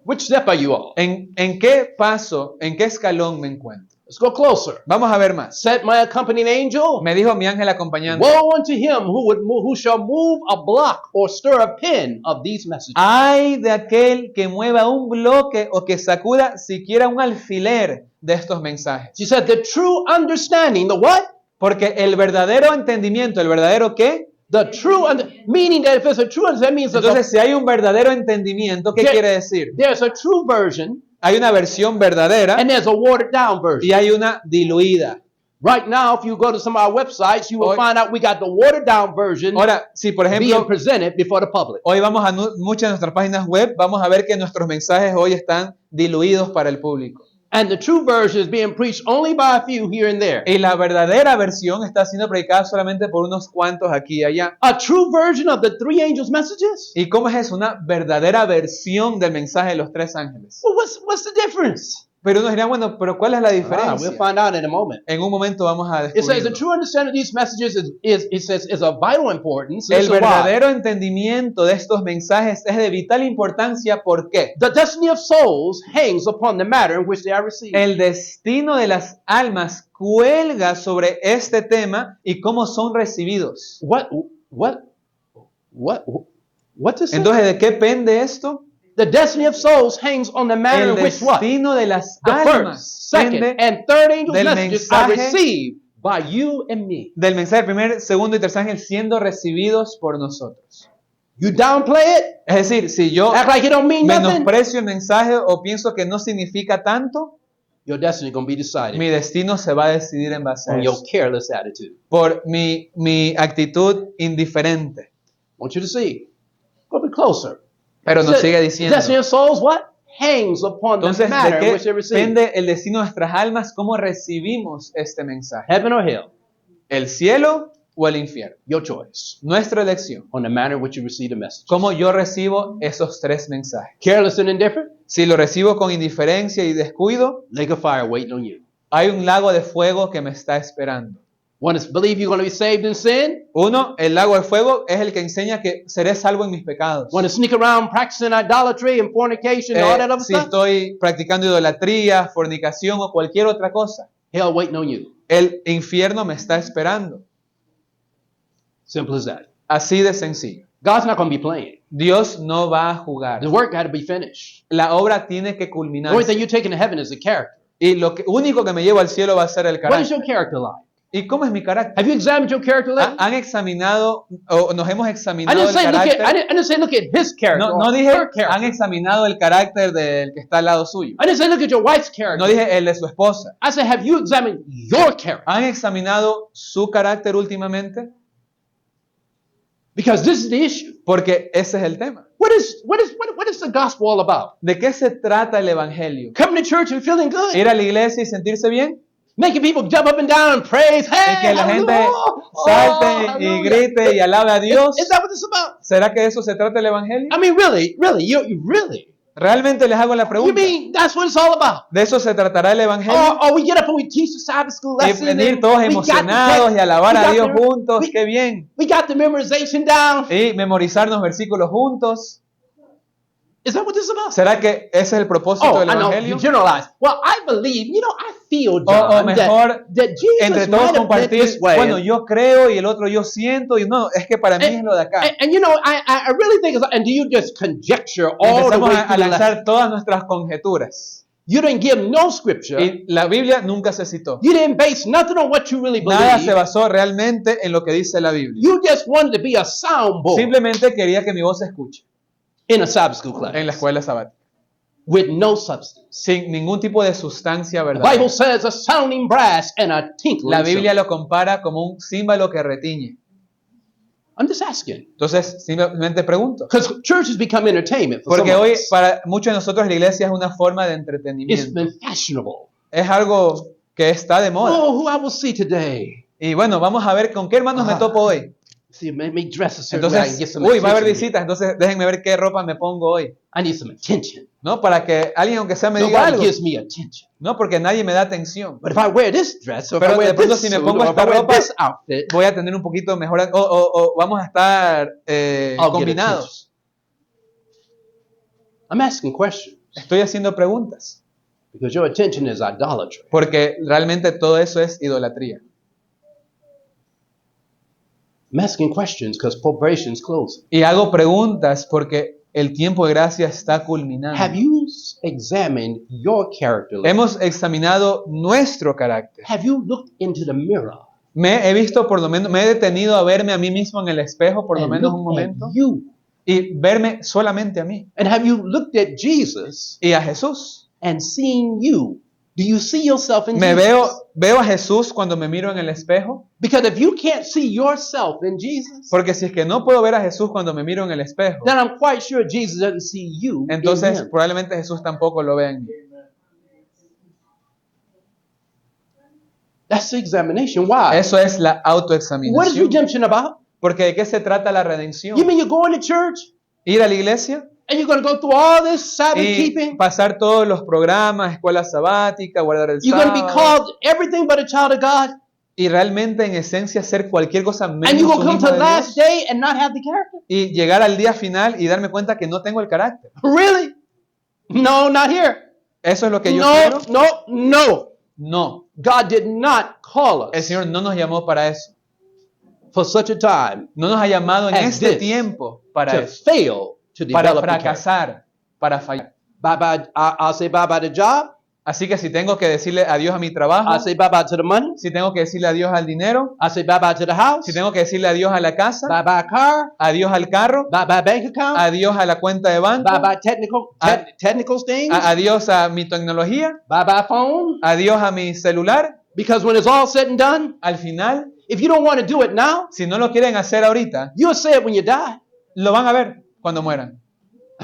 Which step are you on? ¿En qué paso, en qué escalón me encuentro? Let's go closer. Vamos a ver más. Said my accompanying angel, Me dijo mi ángel acompañante, woe unto him who shall move a block or stir a pin of these messages. ay de aquel que mueva un bloque o que sacuda siquiera un alfiler de estos mensajes. She said, the true understanding, the what? Porque el verdadero entendimiento, ¿el verdadero qué? The true, meaning that if it's a true, that means that Entonces, si hay un verdadero entendimiento, ¿qué Yeah. quiere decir? there's a true version Hay una versión verdadera and there's a watered down y version. hay una diluida. Right now, if you go to some of our websites, you will Hoy- find out we got the watered down version Ahora, si por being ejemplo presented before the public. hoy vamos a muchas de nuestras páginas web, vamos a ver que nuestros mensajes hoy están diluidos para el público. And the true version is being preached only by a few here and there. Y la verdadera versión está siendo predicada solamente por unos cuantos aquí y allá. A true version of the three angels' messages? ¿Y cómo es eso? Una verdadera versión del mensaje de los tres ángeles. Well, what's the difference? Pero unos dirán, bueno, pero ¿cuál es la We'll diferencia? find out in a moment. En un momento vamos a It says the descubrirlo. true understanding of these messages is of vital importance. El Listen why. verdadero entendimiento de estos mensajes es de vital importancia. ¿Por qué? The destiny of souls hangs upon the matter in which they are received. El destino de las almas cuelga sobre este tema y cómo son recibidos. What does it say? Entonces, ¿de qué pende esto? The destiny of souls hangs on the manner El in which what? destino de las The almas first, second, depende and third angel's del messages are mensaje- received by you and me. del mensaje del primer, segundo y tercer ángel siendo recibidos por nosotros. You downplay it, Es decir, si yo act like it don't mean nothing, menosprecio el mensaje o pienso que no significa tanto, your destiny is going to be decided mi destino se va a decidir en base a on your eso, careless attitude. por mi actitud indiferente. I want you to see. Go a bit closer. Pero nos sigue The diciendo, destiny of souls, what? Hangs upon the entonces, manner ¿de in which they qué receive. depende el destino de nuestras almas? ¿Cómo recibimos este mensaje? Heaven or hell, ¿El cielo o el infierno? your choice. Nuestra elección. On the manner in which you receive the message. ¿Cómo yo recibo esos tres mensajes? Careless and indifferent, Si lo recibo con indiferencia y descuido, lake of fire waiting on you. hay un lago de fuego que me está esperando. Want to believe you're going to be saved in sin? Uno, el lago de fuego es el que enseña que seré salvo en mis pecados. Want to sneak around practicing idolatry and fornication and all that other Si stuff? estoy practicando idolatría, fornicación o cualquier otra cosa, Hell waiting on you. el infierno me está esperando. Simple as that. Así de sencillo. God's not going to be playing. Dios no va a jugar. The work got to be finished. La obra tiene que The only culminar. thing you're taking to heaven is the character. Y lo único que me lleva al cielo va a ser el What is carácter. your character like? ¿Y cómo es mi carácter? Have you examined your character lately? ¿Han examinado o nos hemos I examinado didn't el say look at. carácter? I didn't say look at his character. No, or no dije her character. han examinado el carácter del que está al lado suyo. I didn't say look at your wife's character. No dije el de su esposa. I said have you examined your character? ¿Han examinado su carácter últimamente? Because this is the issue. Porque ese es el tema. What is the gospel all about? ¿De qué se trata el evangelio? Coming to church and feeling good, ¿Ir a la iglesia y sentirse bien? making people jump up and down and praise. ¿Y Hey, que la gente hallelujah. salte y hallelujah. grite y alabe a Dios? Is that what this is about? ¿Será que de eso se trata el evangelio? I mean, really, you really? Realmente les hago la You pregunta. mean that's what it's all about? ¿De eso se tratará el evangelio? Or we get up and we teach the Sabbath school Y lesson. venir and todos we got the emocionados text, y alabar we a got Dios the- juntos. we- ¡Qué bien! We got the memorization down. Y memorizar los versículos juntos. Is that what this is about? ¿Será que ese es el propósito Oh, del I know, evangelio? you generalize. Well, I believe, I feel, O John, mejor, that Jesus entre might todos have been compartir, this way. bueno, yo creo y el otro yo siento, y no, es que para mí es lo de acá. And I really think, and do you just conjecture Y all the empezamos way a through the lesson? lanzar todas nuestras conjeturas. You didn't give no scripture. Y la Biblia nunca se citó. You didn't base nothing on what you really Nada se believe. basó realmente en lo que dice la Biblia. You just wanted to be a soundboard Simplemente quería que mi voz se escuche in a Sabbath school class en la escuela sabática, with no substance. sin ningún tipo de sustancia The verdadera. Bible says a sounding brass and a tinkling La Biblia cymbal. lo compara como un címbalo que retiñe. I'm just asking. Entonces, simplemente pregunto. Because church has become entertainment for Porque some of hoy, us. para muchos de nosotros, la iglesia es una forma de It's entretenimiento. been fashionable. Es algo que está de moda. Oh, who I will see today. Y bueno, vamos a ver con qué hermanos me topo hoy. See, make me dress a certain way. I can get Entonces, some uy, va a haber attention here. visitas, entonces déjenme ver qué ropa me pongo hoy. I need some attention. ¿No? Para que alguien, aunque sea, me diga Nobody algo. gives me attention. No, porque nadie me da atención. But if I wear this dress, or if Pero I wear de pronto this si me suit, pongo or if I esta wear ropa, this outfit, Voy a tener un poquito mejor, o vamos a estar I'll get combinados. I'm asking questions Estoy haciendo preguntas, because your attention is idolatry. porque realmente todo eso es idolatría. I'm asking questions because probation's closing. Y hago preguntas porque el tiempo de gracia está culminando. Have you examined your character? Hemos examinado nuestro carácter. Have you looked into the mirror? Me he visto por lo menos, me he detenido a verme a mí mismo en el espejo por lo and menos un looked at momento you? y verme solamente a mí And have you looked at Jesus y a Jesús and seen you Do you see yourself in ¿Me Jesus? veo a Jesús cuando me miro en el espejo? Because if you can't see yourself in Jesus, Porque si es que no puedo ver a Jesús cuando me miro en el espejo, then I'm quite sure Jesus doesn't see you in entonces him. probablemente Jesús tampoco lo vea en mí. That's the examination. Why? Eso es la What is autoexaminación. redemption about? Porque ¿de qué se trata la redención? You mean you're going to church Ir a la iglesia and you're going to go through all this Sabbath y keeping? pasar todos los programas, escuela sabática, guardar el You're going to be sábado, called everything but a child of God? y realmente en esencia hacer cualquier cosa And menos you're going un to come hijo to de the last Dios, day and not have the character? y llegar al día final y darme cuenta que no tengo el carácter. Really? No, not here. Eso es lo que yo No, quiero. no. No, God did not call el us Señor no nos llamó para eso. for such a time No nos ha llamado en As este this, tiempo para to eso, fail to para develop the character. fracasar, para fallar. Bye-bye. I'll say bye-bye to the job. Así que si tengo que decirle adiós a mi trabajo, I'll say bye-bye to the money. si tengo que decirle adiós al dinero, I'll say bye-bye to the house. si tengo que decirle adiós a la casa, Bye-bye car. adiós al carro, Bye-bye bank account. adiós a la cuenta de banco, Bye-bye technical things. adiós a mi tecnología, Bye-bye phone. adiós a mi celular. Because when it's all said and done, Al final, if you don't want to do it now, si no lo quieren hacer ahorita, you'll say it when you die. lo van a ver cuando mueran.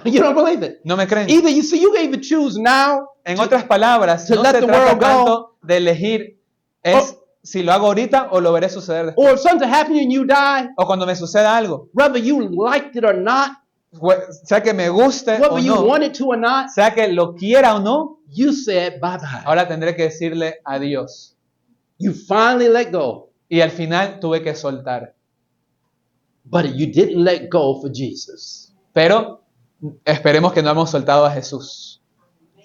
You don't believe it. ¿No me creen? Either you can even choose now. En otras palabras, to no let se the trata world go. tanto de elegir, es si lo hago ahorita o lo veré suceder después. Or if something happened and you die, O cuando me suceda algo, whether you liked it or not, sea que me guste o whether you no, wanted to or not, sea que lo quiera o no, you said bye-bye. ahora tendré que decirle adiós. You finally let go. Y al final tuve que soltar. But you didn't let go for Jesus. Pero esperemos que no hemos soltado a Jesús.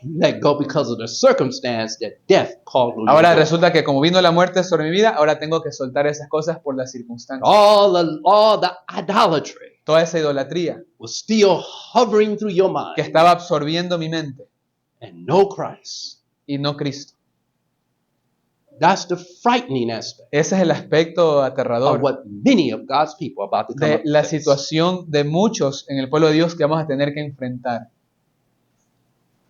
You let go because of the circumstance that death called on Ahora you. resulta que como vino la muerte sobre mi vida, ahora tengo que soltar esas cosas por las circunstancias. All the idolatry Toda esa idolatría was still hovering through your que mind. estaba absorbiendo mi mente And no Christ. y no Cristo. That's the frightening aspect Ese es el aspecto of aterrador what many of God's people are about to come de up la against. situación de muchos en el pueblo de Dios que vamos a tener que enfrentar.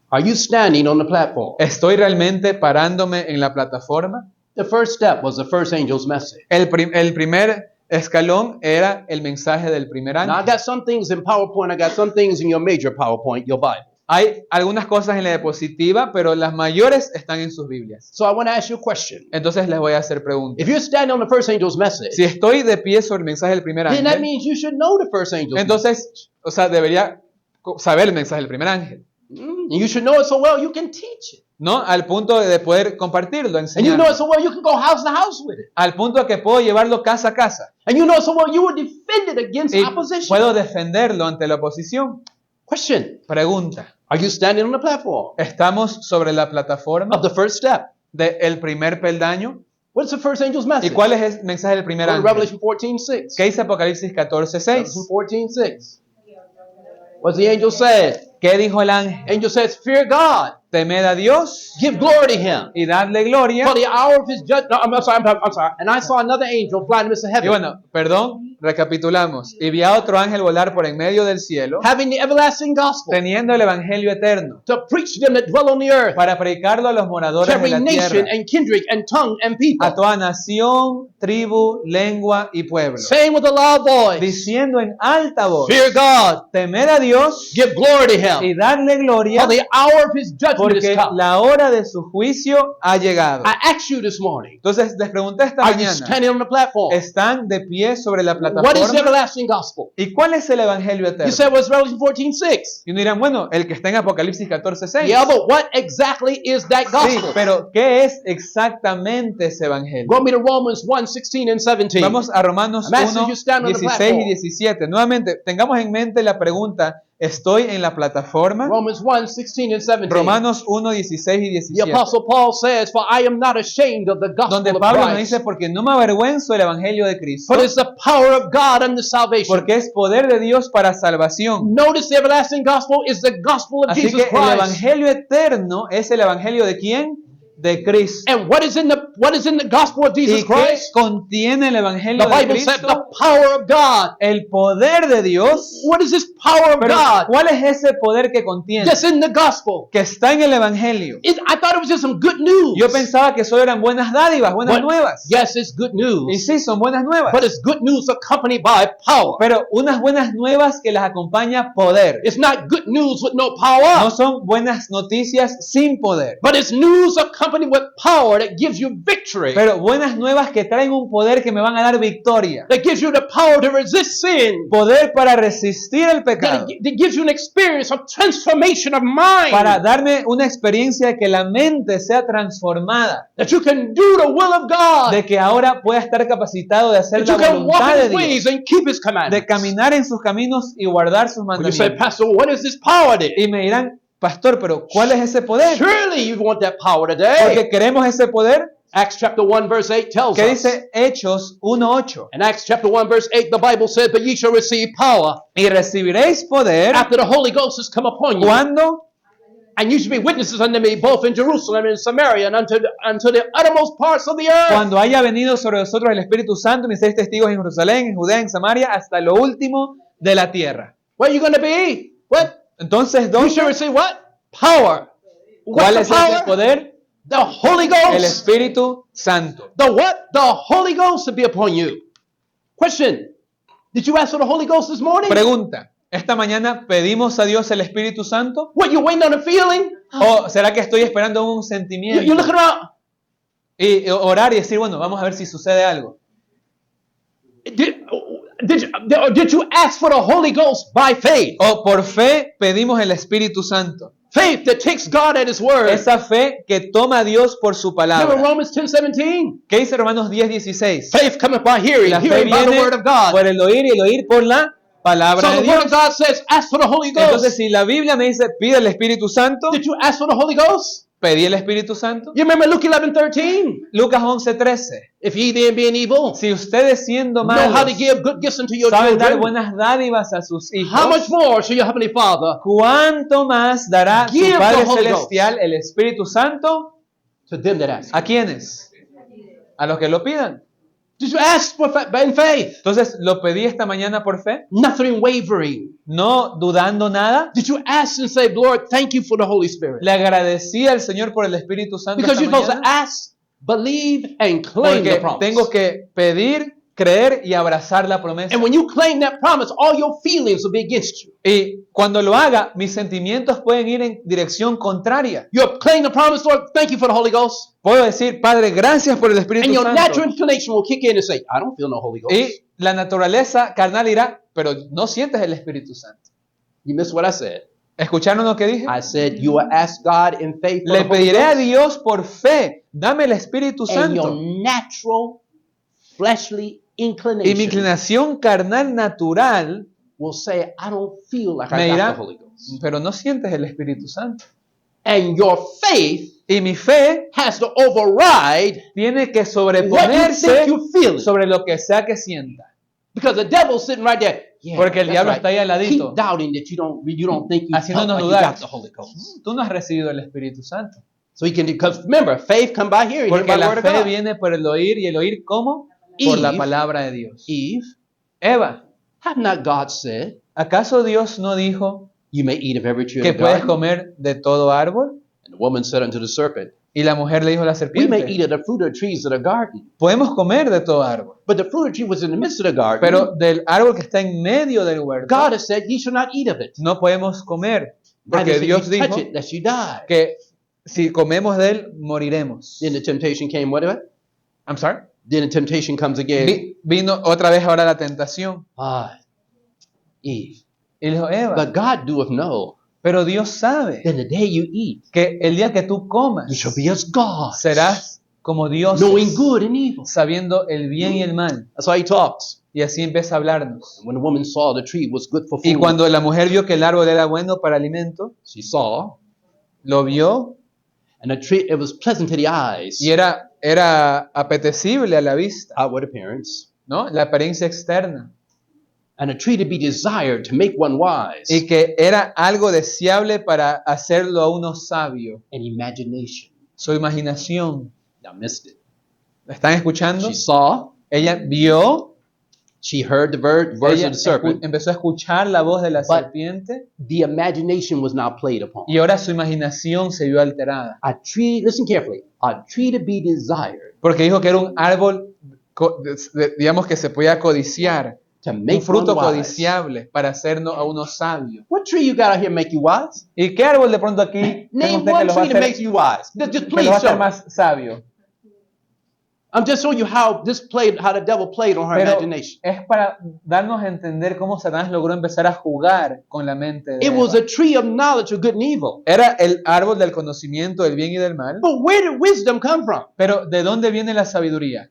Are you standing on the platform? ¿Estoy realmente parándome en la plataforma? The first step was the first angel's message. El primer escalón era el mensaje del primer Now, I ángel. got some things in PowerPoint. I got some things in your major PowerPoint, your Bible. Hay algunas cosas en la diapositiva, pero las mayores están en sus Biblias. So I want to ask you a question. Entonces les voy a hacer preguntas. If you're standing on the first angel's message, Si estoy de pie sobre el mensaje del primer then that ángel, means you should know the first angel's message. entonces, o sea, debería saber el mensaje del primer ángel, And you should know it so well you can teach it. ¿no? Al punto de poder compartirlo, And you know it enseñarlo. so well you can go house to house with it. Al punto de que puedo llevarlo casa a casa. And you know it so well you will defend it against Y opposition. puedo defenderlo ante la oposición. Question. Pregunta. Are you standing on the platform ¿Estamos sobre la plataforma of the first step? del primer peldaño? What's the first angel's ¿Y message? cuál es el mensaje del primer Go to ángel? Revelation 14:6. ¿Qué dice Apocalipsis 14:6? Revelation 14:6. What's the angel said? ¿Qué dijo el ángel? Angel says, fear God, Temed a Dios give glory to him. y dadle gloria. For the hour of his judgment. No, I'm sorry. And I saw another angel fly in the midst of Y heaven, bueno, perdón, recapitulamos. Y vi a otro ángel volar por en medio del cielo, having the everlasting gospel teniendo el evangelio eterno, to preach to them that dwell on the earth, para predicarlo a los to moradores de every la nation tierra, and kindred and tongue and people, a toda nación, tribu, lengua y pueblo, saying with a loud voice, diciendo en alta voz: fear God, temed a Dios give glory to y him. dadle gloria, For the hour of his judgment is porque come. la hora de su juicio ha llegado. I asked you this morning, Entonces les pregunté esta are you mañana, standing on the platform? ¿están de pie sobre la What is the plataforma? everlasting gospel? ¿Y cuál es el evangelio You eterno? said it was Revelation 14:6. Y uno dirán, bueno, el que está en Apocalipsis 14:6. Yeah, but what exactly is that Sí, gospel? pero ¿qué es exactamente ese evangelio? Go me to Romans 1:16 and 17. Vamos a Romanos I'm asking 1, you stand on the 16 platform. y 17. Nuevamente, tengamos en mente la pregunta, ¿estoy en la plataforma? Romans 1:16 and 17. Romanos 1, 16 y The 17. apostle Paul says, for I am not ashamed of the gospel Donde of Pablo nos Christ, dice, porque no me avergüenzo del evangelio de Cristo, for it's the power of God unto salvation. porque es poder de Dios para salvación. Notice the everlasting gospel is the gospel of Así Jesus que el Christ. evangelio eterno es el evangelio de quién? de Cristo. And what is in the gospel of Jesus ¿Y qué Christ? contiene el Evangelio The de Bible said the Cristo? power of God. El poder de Dios. What is this power of Pero God ¿cuál es ese poder que contiene? that's in the gospel? Que está en el Evangelio. I thought it was just some good news. Yo pensaba que solo eran buenas dádivas, buenas But nuevas. yes, it's good Y news, sí, son buenas nuevas. but it's good news accompanied by power. Pero unas buenas nuevas que las acompaña poder. It's not good news with no power, No son buenas noticias sin poder. but it's news accompanied with power that gives you victory, Pero buenas nuevas que traen un poder que me van a dar victoria. that gives you the power to resist sin, Poder para resistir el pecado. that gives you an experience of transformation of mind, Para darme una experiencia de que la mente sea transformada. that you can do the will of God, De que ahora pueda estar capacitado de hacer that la you can walk voluntad in de His Dios. ways and keep His De commandments. caminar en sus caminos y guardar sus Well, you say, mandamientos. Pastor, what is this power then? Y me dirán, pastor, pero ¿cuál es ese poder? Surely you want that power today. Porque queremos ese poder. Acts chapter 1 verse 8 tells ¿Qué us. dice Hechos 1:8? In Acts chapter 1 verse 8, the Bible says, but ye shall receive power Y recibiréis poder after the Holy Ghost has come upon you. cuando And you shall be witnesses unto me both in Jerusalem and in Samaria and unto the uttermost parts of the earth. cuando haya venido sobre vosotros el Espíritu Santo, me seréis testigos en Jerusalén, en Judea, en Samaria, hasta lo último de la tierra. Where are you going to be? What? Entonces, You ¿dónde? shall receive what? Power. ¿Cuál What's es the ese power? poder? The Holy El Ghost. Espíritu Santo. The what? The Holy Ghost to be upon you. Question. Did you ask for the Holy Ghost this morning? Pregunta, ¿esta mañana pedimos a Dios el Espíritu Santo? What, you waiting on a feeling? ¿O será que estoy esperando un You sentimiento? looking around. Y orar y decir, bueno, vamos a ver si sucede algo. Did you ask for the Holy Ghost by faith? O por fe pedimos el Espíritu Santo. Faith that takes God at His word. Esa fe que toma a Dios por su Remember palabra. Romans 10:17? ¿Qué dice Romanos 10:16? Faith cometh by hearing, La fe hearing by the viene word of God. por el oír y el oír por la palabra So de the word Dios. of God says, ask for the Holy Entonces, Ghost. si la Biblia me dice, pide el Espíritu Santo, Did you ask for the Holy Ghost? pedí el Espíritu Santo. You remember Luke 11:13? Lucas 11:13. If ye then being evil, Si ustedes siendo know how to malos give good gifts unto your saben dar children, buenas dádivas a sus how much hijos, more shall your heavenly Father ¿cuánto más dará su Give the Padre Holy Celestial el Espíritu Santo? to them that ask? ¿A quiénes? A los que lo pidan. Did you ask for in faith? Entonces, ¿lo pedí esta mañana por fe? Nothing wavering. No dudando nada. Did you ask and say, Lord, thank you for the Holy Spirit? Le agradecí al Señor por el Espíritu Santo Because esta you're supposed to mañana. ask, believe, and claim the Porque promise. tengo que pedir, creer y abrazar la promesa. And when you claim that promise, all your feelings will be against you. Y cuando lo haga, mis sentimientos pueden ir en dirección contraria. You claim the promise, Lord, thank you for the Holy Ghost. Puedo decir, Padre, gracias por el And Espíritu your natural Santo. inclination will kick in and say, I don't feel no Holy Ghost. Y la naturaleza carnal dirá, pero no sientes el Espíritu Santo. You missed what I said. ¿Escucharon lo que dije? I said, you will ask God in faith for Le the Holy pediré a Ghost, Dios por fe, dame el Espíritu and your Santo. natural fleshly Y mi inclination inclinación carnal natural will say, I don't feel like me I got dirá, the Holy Ghost. pero no sientes el Espíritu Santo. And your faith Y mi fe has to override tiene que what you sobreponerse think you feel. sobre lo que sea que sienta. Because the devil's sitting right there. Yeah, Porque el that's diablo right. está ahí al ladito. Keep doubting that you don't think you felt Haciéndonos like you dudar. got the Holy Ghost. Tú no has recibido el Espíritu Santo. So he can, because remember, faith come by hearing, hearing Porque by the la word of fe God. viene por el oír y el oír ¿cómo? Por la Eve. palabra de Dios. Eve, Eva, have not God said, ¿acaso Dios no dijo you may eat of every tree of que the puedes garden? comer de todo árbol? And the woman said unto the serpent, Y la mujer le dijo a la we may serpiente, eat of the fruit of the trees of the garden. podemos comer de todo árbol. But the fruit of the tree was in the midst of the garden. Pero del árbol que está en medio del huerto, God has said, ye shall not eat of it. no podemos comer. Neither Porque shall Dios you touch dijo it, lest you die. que si comemos de él, moriremos. Then the temptation came, what of it? I'm sorry. Then the temptation comes again. Vino otra vez ahora la tentación. Eve. Y le dijo, Eva, But God doeth know pero Dios sabe that the day you eat, que el día que tú comas, you shall be as God, serás como Dios, knowing good and evil. sabiendo el bien y el mal. That's how he talks. Y así empieza a hablarnos. When the woman saw the tree was good for Y food, cuando la mujer vio que el árbol era bueno para alimento, she saw, lo vio and the tree, it was pleasant to the eyes, y era apetecible a la vista, outward appearance, ¿no? La apariencia externa. and a tree to be desired to make one wise, Y que era algo deseable para hacerlo a uno sabio. and imagination Su imaginación. Y'all missed it. ¿Están escuchando? She saw, Ella vio, she heard the voice ella of the serpent. empezó a escuchar la voz de la But- serpiente The imagination was now played upon. y ahora su imaginación se vio alterada. A tree, listen carefully, a tree to be desired, Porque dijo que era un árbol, digamos que se podía codiciar, to un make fruto one wise. codiciable para hacernos a unos sabios. What tree you got out here make you wise? ¿Y qué árbol de pronto aquí cree Name usted que one los va a tree that hacer, makes you wise. Just que los please va a hacer show. más sabios? I'm just showing you how how the devil played on her Pero imagination. es para darnos a entender cómo Satanás logró empezar a jugar con la mente de It was Eva. a tree of knowledge of good and evil. Era el árbol del conocimiento del bien y del mal. But where did wisdom come from? Pero ¿de dónde viene la sabiduría?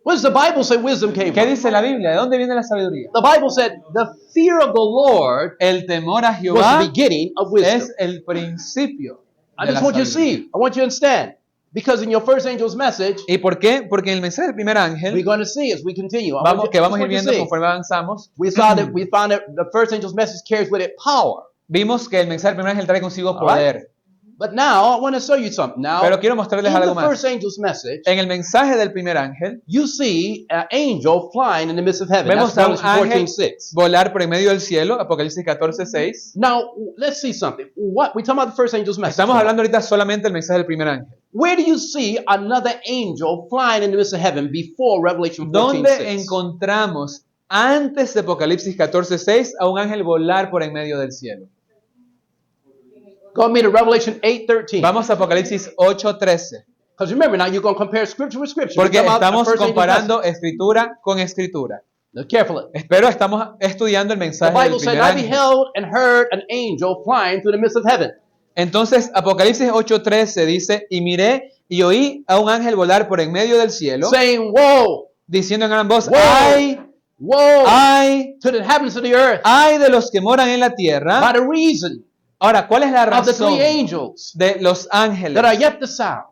What does the Bible say wisdom came ¿Qué from? dice la Biblia? ¿De dónde viene la sabiduría? The Bible said the fear of the Lord El temor a was Jehová the beginning of wisdom. es el principio I de just la want you to sabiduría. see. I want you to understand. Because in your first angel's message, ¿Y por qué? Porque en el mensaje del primer we're ángel, going to see as we continue. que vamos a ir I want you to viendo see. conforme avanzamos, We found that the first angel's message carries with it power. vimos que el mensaje del primer ángel trae consigo All right. poder. But now I want to show you something. Now, Pero quiero mostrarles in algo the más. first angel's message, En el mensaje del primer ángel, you see an angel flying in the midst of heaven. vemos That's a un Revelation ángel 14:6. volar por en medio del cielo, Apocalipsis 14:6. Now, let's see something. What we're talking about the first angel's message. Estamos hablando ahorita solamente del mensaje del primer ángel. Where do you see another angel flying in the midst of heaven before Revelation ¿Dónde 14:6? encontramos antes de Apocalipsis 14:6 a un ángel volar por en medio del cielo? Go with me to Revelation 8:13. Vamos a Apocalipsis 8:13. Because remember, now you're going to compare scripture with scripture. Porque We're talking about estamos the first angel's comparando escritura con escritura. message. Look carefully. Espero estamos estudiando el The mensaje del Bible said, primer I ángel. beheld and heard an angel flying through the midst of heaven. Entonces, Apocalipsis 8:13 dice, y miré y oí a un ángel volar por en medio del cielo, Saying, woe, diciendo en gran voz, Woe. ¡ay, woe ay, to the inhabitants of the earth ay de los que moran en la tierra! by the reason Ahora, ¿cuál es la of the razón three angels de los that are ángeles? yet to sound.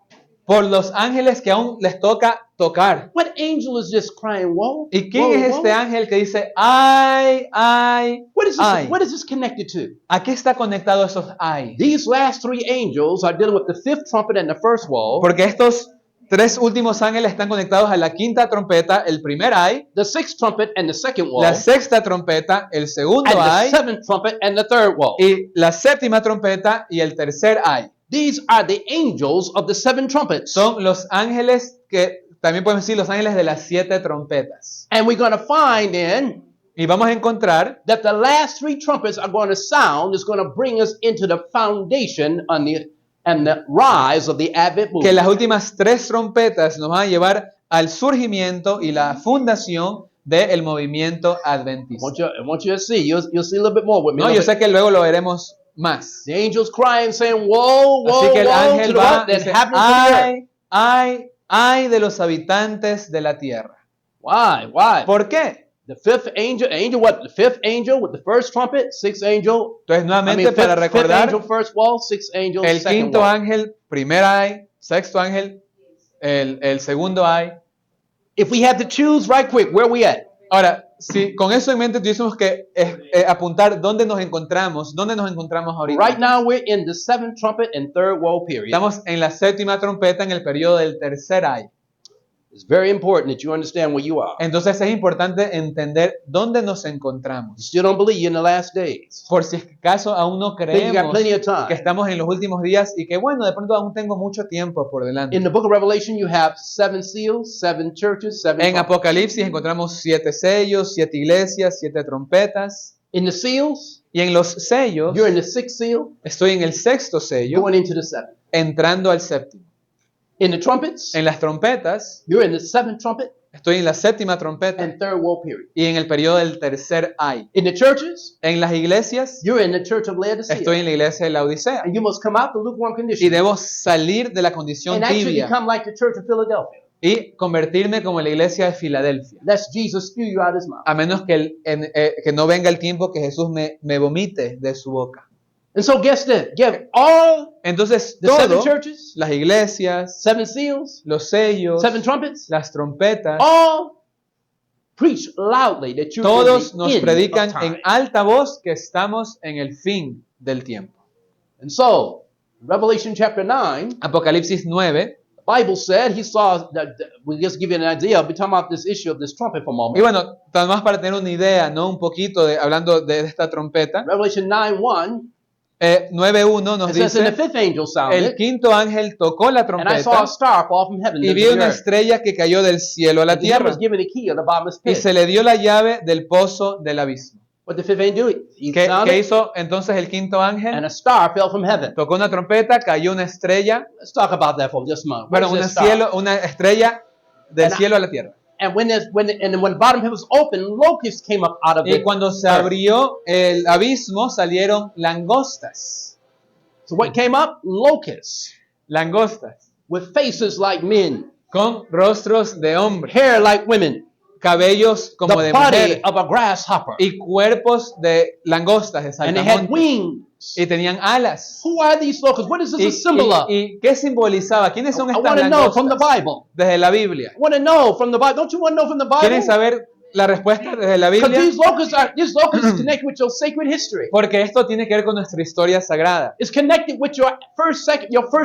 Por los ángeles que aún les toca tocar. What angel is this crying, woe? ¿Y quién woe, es woe? este ángel que dice, ay, ay, ay? What is this connected to? ¿A qué está conectado esos ay? These last three angels are dealing with the fifth trumpet and the first woe, Porque estos tres últimos ángeles están conectados a la quinta trompeta, el primer ay, the sixth trumpet and the second woe, la sexta trompeta, el segundo and the ay, seventh trumpet and the third woe. y la séptima trompeta y el tercer ay. These are the angels of the seven trumpets. Son los ángeles que también podemos decir los ángeles de las 7 trompetas. And we're going to find in Y vamos a encontrar that the last three trumpets are going to sound, is going to bring us into the foundation and the rise of the Advent que movement. las últimas 3 trompetas nos van a llevar al surgimiento y la fundación del movimiento adventista. I want you to see. You'll see a little bit more with me. No, yo sé que luego lo veremos más. The angels crying, saying, woe, woe, Así que el woe to ángel the va what? y The dice, inhabitants of the earth. ay, ay, ay de los habitantes de la tierra. Why? Why? ¿Por qué? The fifth angel what? The fifth angel with the first trumpet, sixth angel. Entonces, nuevamente, para fifth recordar, angel, first wall, sixth angel, el second quinto wall. ángel, primer ay, sexto ángel, el segundo ay. If we had to choose right quick, where we at? Ahora, si con eso en mente tuviésemos que apuntar dónde nos encontramos ahorita. Right now we're in the seventh trumpet and third woe period. Estamos en la séptima trompeta en el periodo del tercer ay. It's very important that you understand where you are. Entonces es importante entender dónde nos You encontramos. still don't believe you're in the last days. Por si acaso aún no Think you got creemos plenty of que time. estamos en los últimos días y que bueno, de pronto aún tengo mucho tiempo por delante. In the book of Revelation, you have 7 seals, 7 churches, 7 En trumpets. Apocalipsis encontramos 7 sellos, 7 iglesias, 7 trompetas. In the seals, Y en los sellos, you're in the sixth seal, estoy en el sexto sello, going into the seventh. entrando al séptimo. In the trumpets, En las trompetas, you're in the seventh trumpet estoy en la séptima trompeta and third woe period. y en el periodo del tercer ay. In the churches, En las iglesias, you're in the church of Laodicea. estoy en la iglesia de la Odisea. And you must come out the lukewarm Y condition debo salir de la condición and actually tibia become like the church of Philadelphia. y convertirme como la iglesia de Filadelfia. Lest Jesus spew you out his mouth. A menos que, que no venga el tiempo que Jesús me vomite de su boca. And so guess this. Give all Entonces, the 7 todo, churches, las iglesias, 7 seals, los sellos, 7 trumpets, las trompetas, all preach loudly that you're todos in the nos end predican of time. en alta voz que estamos en el fin del tiempo. And so, Revelation chapter 9, Apocalipsis 9. the Bible said he saw, we just give you an idea, we're talking about this issue of this trumpet for a Y moment. bueno, nada más para tener una idea, ¿no? Un poquito hablando de esta trompeta. Revelation 9:1, 9:1 nos it says, and the dice, fifth angel el sounded, quinto ángel tocó la and I saw a trompeta star fall from heaven y to vi the una earth. estrella que cayó del cielo a la And to him tierra was given a key of the bottomless y pit. se le dio la llave del pozo del abismo. What did the fifth angel do? He ¿Qué sounded, hizo entonces el quinto and ángel? a star fell from heaven. Tocó una trompeta, cayó una estrella, Let's talk about that for just a moment. bueno, What is that star? una estrella del And I- cielo a la tierra. And when the bottom was open, locusts came up out of Y it. cuando se abrió el abismo salieron langostas. So what came up? Locusts Langostas. with faces like men, Con rostros de hombre, hair like women, cabellos como the de body mujer of a grasshopper, y cuerpos de langostas, de and they had saltamontes. wings. Y tenían alas. Who are these locusts? What is this a symbol of? ¿Y qué simbolizaba? ¿Quiénes son I estas want to know from the langostas? Bible. Desde la Biblia. I want to know from the Bible. Don't you want to know from the ¿Quieren Bible? saber la respuesta desde la Because Biblia? these locusts connect with your sacred history. Porque esto tiene que ver con nuestra historia sagrada, It's connected with your first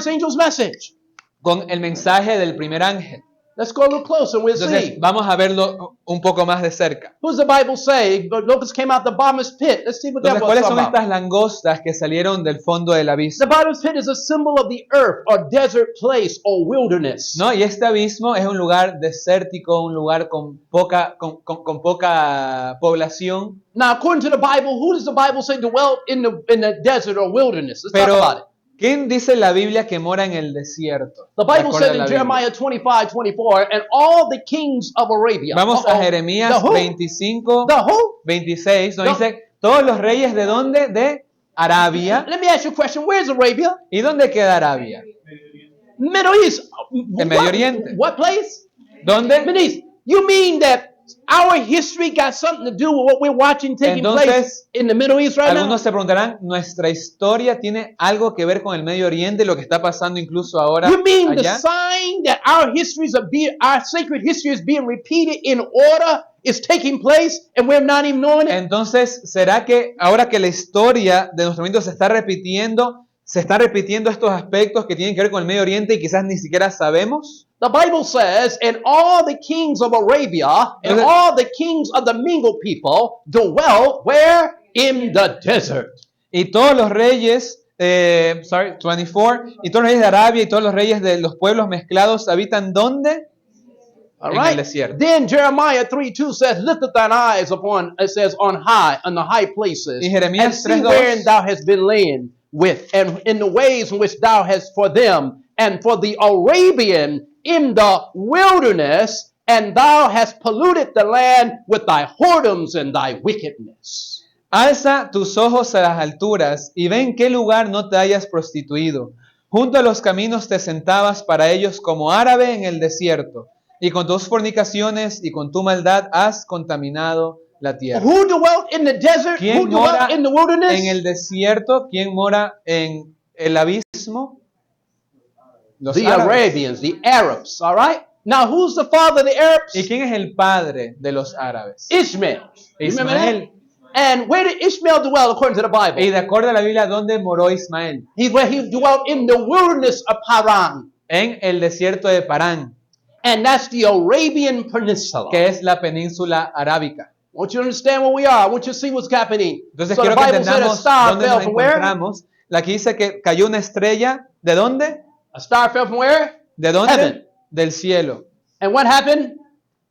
angel's message. con el mensaje del primer ángel. Let's go a little closer and we'll Entonces, see. vamos a verlo un poco más de cerca. Who does the Bible say? The locusts came out the bottomless pit. Let's see what that Entonces, was ¿cuáles son about. estas langostas que salieron del fondo del The abismo? bottomless pit is a symbol of the earth or desert place or wilderness. ¿No? Y este abismo es un lugar desértico, un lugar con poca población. Now, according to the Bible, who does the Bible say dwelt in the desert or wilderness? Let's talk about it. Pero, ¿quién dice la Biblia que mora en el desierto? The De Bible acuerdo said a la in Biblia. Jeremiah 25:24, and all the kings of Arabia. Vamos a Uh-oh. Jeremías The who? 25, The who? 26, nos No. dice, todos los reyes de dónde? De Arabia. Let me ask you a question. Where's Arabia? ¿Y dónde queda Arabia? Middle East. En Medio Oriente. What place? ¿Dónde? Middle East. You mean that our history got something to do with what we're watching taking place Entonces, in the Middle East right now? Algunos se preguntarán, ¿nuestra historia tiene algo que ver con el Medio Oriente, lo que está pasando incluso ahora You mean the allá? sign that our sacred history is being repeated in order is taking place and we're not even knowing it? Entonces, ¿será que ahora que la historia de nuestro mundo se está repitiendo estos aspectos que tienen que ver con el Medio Oriente y quizás ni siquiera sabemos? The Bible says, and all the kings of Arabia and Entonces- all the kings of the mingled people dwell where? In the desert. Y todos los reyes, 24, y todos los reyes de Arabia y todos los reyes de los pueblos mezclados habitan ¿dónde? All En el right. desierto. Then Jeremiah 3:2 says, lift up thine eyes upon, it says, on the high places, Y Jeremías and see 3:2. wherein thou hast been laying with, and in the ways in which thou hast for them, and for the Arabian in the wilderness, and thou hast polluted the land with thy whoredoms and thy wickedness. Alza tus ojos a las alturas y ve en qué lugar no te hayas prostituido. Junto a los caminos te sentabas para ellos como árabe en el desierto, y con tus fornicaciones y con tu maldad has contaminado la tierra. Who dwelt in the desert? Who ¿Quién mora dwelt in the wilderness? en el desierto? ¿Quién mora en el abismo? Los The árabes. Arabians, the Arabs, all right? Now, who's the father of the Arabs? ¿Y quién es el padre de los árabes? Ishmael. You remember that? Ismael. And where did Ishmael dwell according to the Y Bible? de acuerdo a la Biblia, ¿dónde moró Ismael? He dwelt in the wilderness of Paran. En el desierto de Parán, And that's the Arabian Peninsula. que es la península arábica. I want you to understand where we are. I want you to see what's happening. Entonces So the quiero que Bible said a entendamos star dónde fell nos from where? encontramos. Aquí dice que cayó una estrella. ¿De dónde? A star fell from where? ¿De dónde? Heaven. Del cielo. And what happened?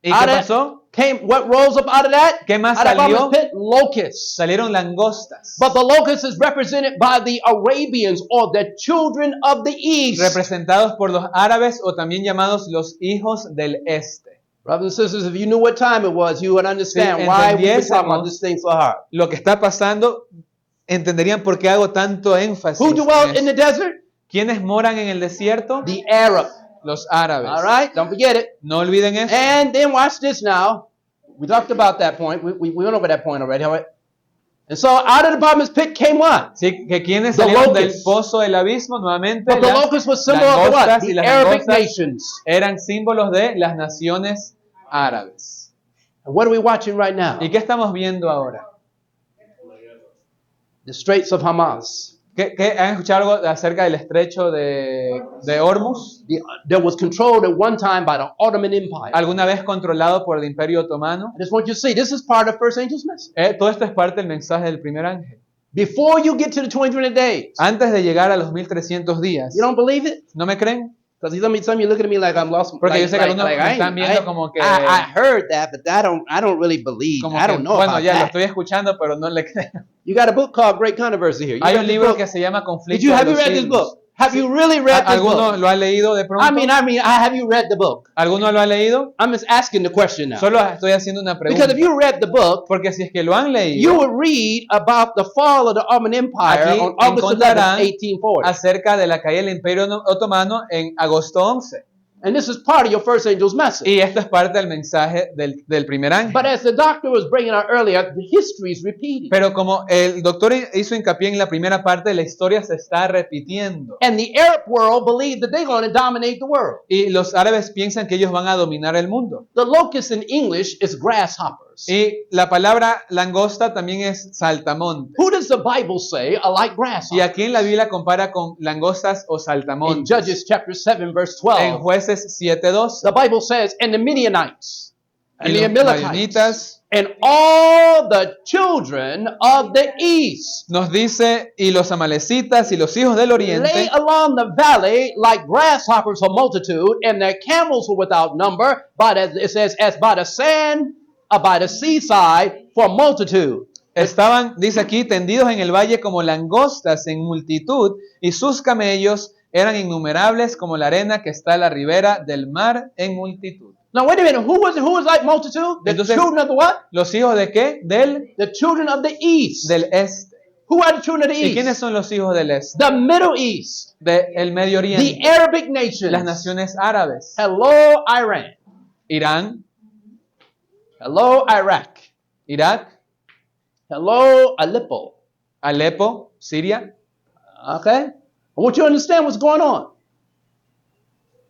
¿Y Out qué of- pasó? What rose up out of that? ¿Qué más Out of salió? Bottomless pit? Locusts. Salieron langostas, But the locust is represented by the Arabians or the children of the east. representados por los árabes o también llamados los hijos del este. Brothers and sisters, if you knew what time it was, you would understand Si why we're talking entendiésemos about this thing so hard. Lo que está pasando, entenderían por qué hago tanto énfasis. Who en dwelt in the eso. desert? ¿Quiénes moran en el desierto? The Arab. Los árabes. All right, don't forget it. No olviden eso. And then watch this now. We talked about that point. We went over that point already. All right. And so out of the bottomless pit came what? Sí, que quienes The salieron del locusts. pozo del abismo nuevamente But the las locust was symbol of the what? langostas y The las Arabic langostas nations. eran símbolos de las naciones árabes. And what are we watching right now? ¿Y qué estamos viendo ahora? The Straits of Hamas. ¿Han escuchado algo acerca del estrecho de Hormuz? That was controlled at one time by the Ottoman Empire. ¿Alguna vez controlado por el Imperio Otomano? I just want you to see, this is part of first angel's message. Todo esto es parte del mensaje del primer ángel. Before you get to the 23 days, Antes de llegar a los 1300 días. you don't believe it? ¿No me creen? Because some of you looking at me like I'm lost. Porque like, yo sé que algunos me están viendo como que... I heard that, but I don't really believe. Como I que, don't know bueno, about ya lo that. estoy escuchando, pero no le creo. You got a book called Great Controversy here. You Hay read un this libro book? que se llama Did Conflicto you de have you los read this Siglos. book? Have you really read this ¿Alguno book? lo ha leído de pronto? I mean, have you read the book? ¿Alguno lo ha leído? I'm just asking the question now. Solo estoy haciendo una Because pregunta. if you read the book, Porque si es que lo han you leído, would read about the fall of the Ottoman Empire aquí on August 11, encontrarán 1840. acerca de la caída del Imperio Otomano en agosto 11. And this is part of your first angel's message. Y esto es parte del mensaje del primer ángel. But as the doctor was bringing out earlier, the history is repeating. Pero como el doctor hizo hincapié en la primera parte, la historia se está repitiendo. And the Arab world believe that they're going to dominate the world. Y los árabes piensan que ellos van a dominar el mundo. The locust in English is grasshoppers. Y la palabra langosta también es saltamontes. Who does the Bible say are like Y grasshoppers? aquí en la Biblia compara con langostas o In saltamontes. Judges chapter 7, verse En 12, Jueces 7:12. the Bible says, and the Midianites, Y and los the Amalekites, madianitas, and all the children of the east nos dice, y los amalecitas y los hijos del lay oriente along the valley like grasshoppers for multitude, and their camels were without number, but as it says, as by the sand, by the seaside for multitude. estaban, dice aquí, tendidos en el valle como langostas en multitud, y sus camellos eran innumerables como la arena que está a la ribera del mar en multitud. Now wait a minute, who was like multitude? The Entonces- children of the what? ¿Los hijos de qué? The children of the east. Del este. Who are the children of the ¿Y quiénes east? son los hijos del este? The Middle East, Del Medio the Oriente. Arabic nations. Las naciones árabes. Hello, Iran. Irán, Hello, Iraq. Irak, Hello, Aleppo. Alepo, Siria. Okay? I want you to understand what's going on.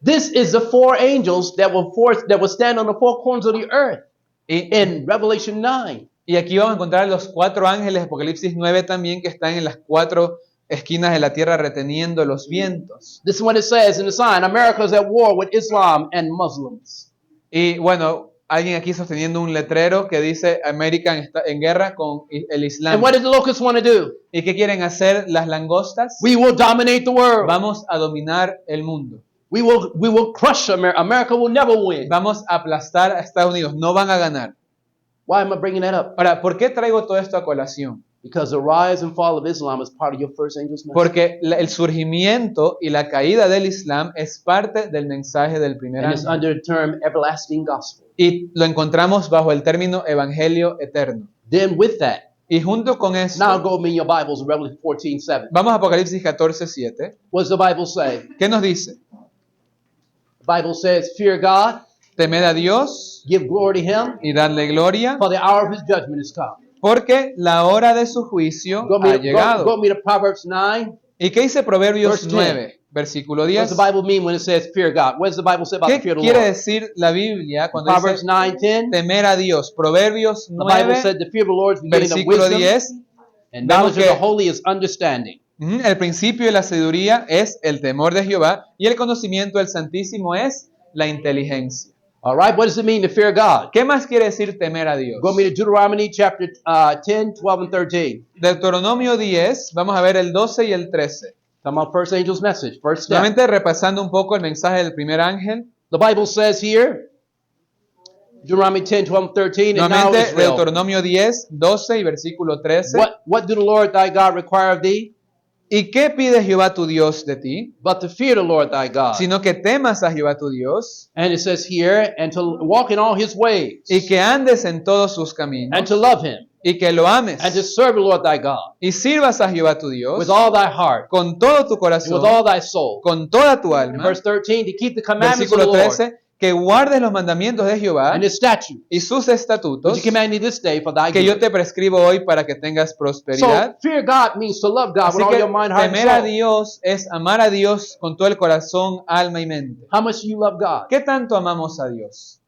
This is the four angels that will stand on the four corners of the earth Y, in Revelation 9. y aquí vamos a encontrar los cuatro ángeles de Apocalipsis 9 también que están en las cuatro esquinas de la tierra reteniendo los vientos. This is what it says in the sign. America is at war with Islam and Muslims. Y bueno, alguien aquí sosteniendo un letrero que dice América está en guerra con el Islam. And what does the locusts want to do? ¿Y qué quieren hacer las langostas? We will dominate the world. Vamos a dominar el mundo. We will crush America. America will never win. Vamos a aplastar a Estados Unidos. No van a ganar. Why am I bringing that up? Ahora, ¿por qué traigo todo esto a colación? Because the rise and fall of Islam is part of your first angel's message. Porque el surgimiento y la caída del Islam es parte del mensaje del primer And it's ángel. under the term everlasting gospel. Y lo encontramos bajo el término evangelio eterno. Then with that, Y junto con esto, now go me in your Bibles, Revelation 14:7. vamos a Apocalipsis 14:7. What does the Bible say? ¿Qué nos dice? The Bible says, fear God, Temed a Dios give glory to him, y dadle gloria, for the hour of his judgment is come. porque la hora de su juicio Go ha me, go llegado. me to Proverbs 9. ¿Y qué dice Proverbios Verse 10. 9, versículo What 10? does the Bible mean when it says fear God? What does the Bible say about ¿Qué the fear of the quiere Lord? decir la Biblia cuando Proverbs dice 9:10. temer a Dios? Proverbios The Bible 9, said the fear of the Lord is the beginning of versículo wisdom, 10. and knowledge of Vemos the holy is understanding. El principio de la sabiduría es el temor de Jehová y el conocimiento del Santísimo es la inteligencia. All right, what does it mean to fear God? ¿Qué más quiere decir temer a Dios? Go me to Deuteronomy chapter 10, 12, and 13. Deuteronomio 10, vamos a ver el 12 y el 13. Talking about first angel's message, first step. Nuevamente repasando un poco el mensaje del primer ángel. The Bible says here, Deuteronomy 10, 12, and 13, and now Nuevamente Israel, Deuteronomio 10, 12 y versículo 13. what do the Lord thy God require of thee? ¿Y qué pide Jehová tu Dios de ti? But to fear the Lord thy God. Sino que temas a Jehová tu Dios And it says here, and to walk in all his ways, y que andes en todos sus caminos and to love him, y que lo ames and to serve the Lord thy God y sirvas a Jehová tu Dios with all thy heart, con todo tu and corazón, with all thy soul. con toda tu And alma. verse 13, to keep the commandments of the Versículo Lord 13, que guardes los mandamientos de Jehová and his statutes, y sus which estatutos he command thee this day for thy que yo good. te prescribo hoy para que tengas So prosperidad. fear God means to love God Así with all que your mind, heart, and temer a soul. Dios es amar a Dios con todo el corazón, alma y mente. How much do you love God? ¿Qué tanto amamos a Dios?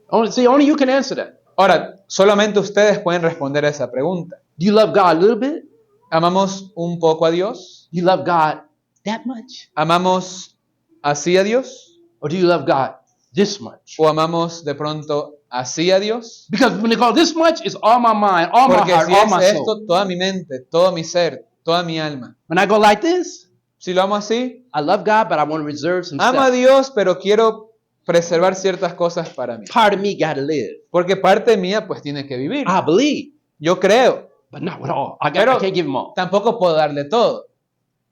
Only you can answer that. Ahora, solamente ustedes pueden responder a esa pregunta. Do you love God a little bit? ¿Amamos un poco a Dios? Do you love God that much? ¿Amamos así a Dios? Or do you love God this much? ¿O amamos de pronto así a Dios? Because when they go this much, it's all my mind, all my Porque heart, si all es my esto, soul. toda mi mente, todo mi ser, toda mi alma. When I go like this, Si lo amo así, I love God, but I want to reserve some amo a stuff. Dios, pero quiero preservar ciertas cosas para mí. Part of me got to live. Porque parte mía pues tiene que vivir. I believe, Yo creo, but not with all. I Pero- can't give them all. tampoco puedo darle todo.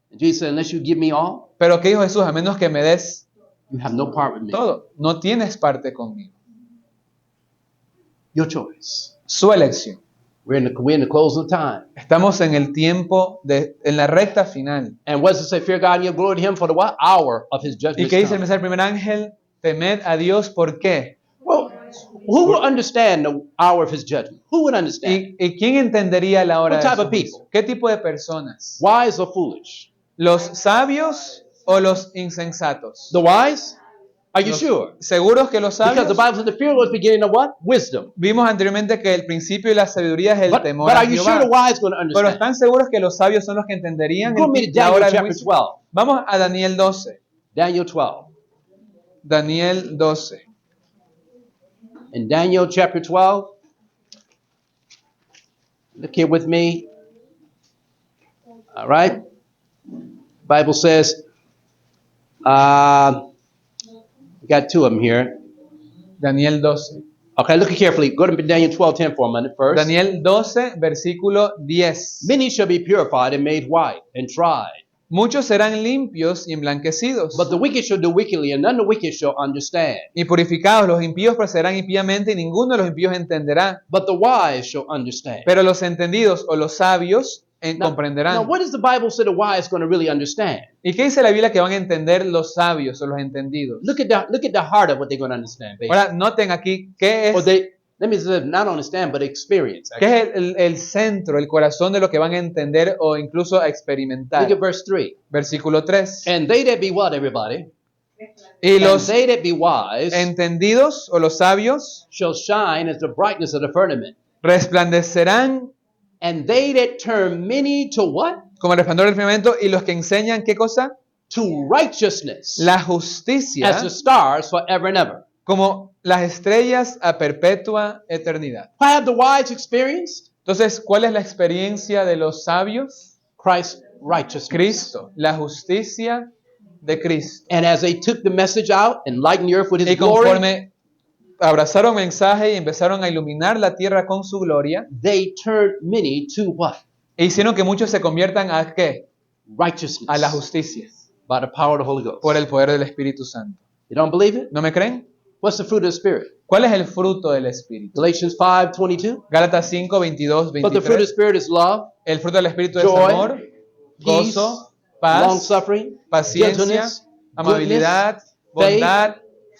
And Jesus said, unless you give me all, Pero ¿qué dijo Jesús? A menos que me des you have no part with me. todo, no tienes parte conmigo. Your choice. Su elección. We're in the close of time. Estamos en el tiempo, en la recta final. And what does it say? Fear God and give glory to him for the what? Hour of his ¿Y judgment. qué dice el mensaje del primer ángel? Temed a Dios, ¿por qué? Well, who will understand the hour of his judgment? Who would understand? ¿Y quién entendería la hora What de type su of people? juicio? ¿Qué tipo de personas? Wise or foolish? ¿Los sabios o los insensatos? The wise? Are you Los- sure? ¿Seguros que los Because sabios? the Bible says the fear was beginning of what? Wisdom. Vimos anteriormente que el principio de la sabiduría es el But temor a are you sure Jehová. the wise going to Pero understand? ¿están seguros que los sabios son los que entenderían Go me to la Daniel hora del chapter juicio? 12. Vamos a Daniel 12. Daniel 12. Daniel 12. In Daniel chapter 12, look here with me. All right. Bible says, we got two of them here. Daniel 12. Okay, look carefully. Go to Daniel 12:10 for a minute first. Daniel 12, versículo 10. Many shall be purified and made white and tried. Muchos serán limpios y emblanquecidos. But the wicked shall do wickedly, and none of the wicked shall understand. Y purificados los impíos procederán impíamente y ninguno de los impíos entenderá. But the wise shall understand. Pero los entendidos o los sabios Now, comprenderán. what does the Bible say the wise going to really understand? ¿Y qué dice la Biblia que van a entender los sabios o los entendidos? Look at the heart of what they're going to understand. Basically. Ahora noten aquí qué Or es, they, let me say, not understand, but experience. qué es el centro, el corazón de lo que van a entender o incluso a Look experimentar. at verse 3. Versículo 3. And they that be what, everybody? Y And los they that be wise entendidos o los sabios shall shine as the brightness of the firmament. resplandecerán And they that turn many to what? como el resplandor del firmamento, y los que enseñan, ¿qué cosa? To righteousness. La As justicia the stars forever and ever. como las estrellas a perpetua eternidad. What have the wise experienced? Entonces, ¿cuál es la experiencia de los sabios? Christ's righteousness. Cristo, la justicia de Cristo. And as they took the message out and lightened the earth with Y his glory, conforme abrazaron el mensaje y empezaron a iluminar la tierra con su gloria, they turned many to what? e hicieron que muchos se conviertan a ¿qué? Righteousness. A la justicia, By the power of the Holy Ghost. por el poder del Espíritu Santo. You don't believe it? ¿No me creen? What's the fruit of the Spirit? ¿Cuál es el fruto del Espíritu? Galatians 5:22. Gálatas 5, 22, But the fruit of the 23. Spirit is love, El fruto del Espíritu es joy, amor, peace, gozo, long paz, suffering, paciencia, gentleness, amabilidad, goodness, bondad,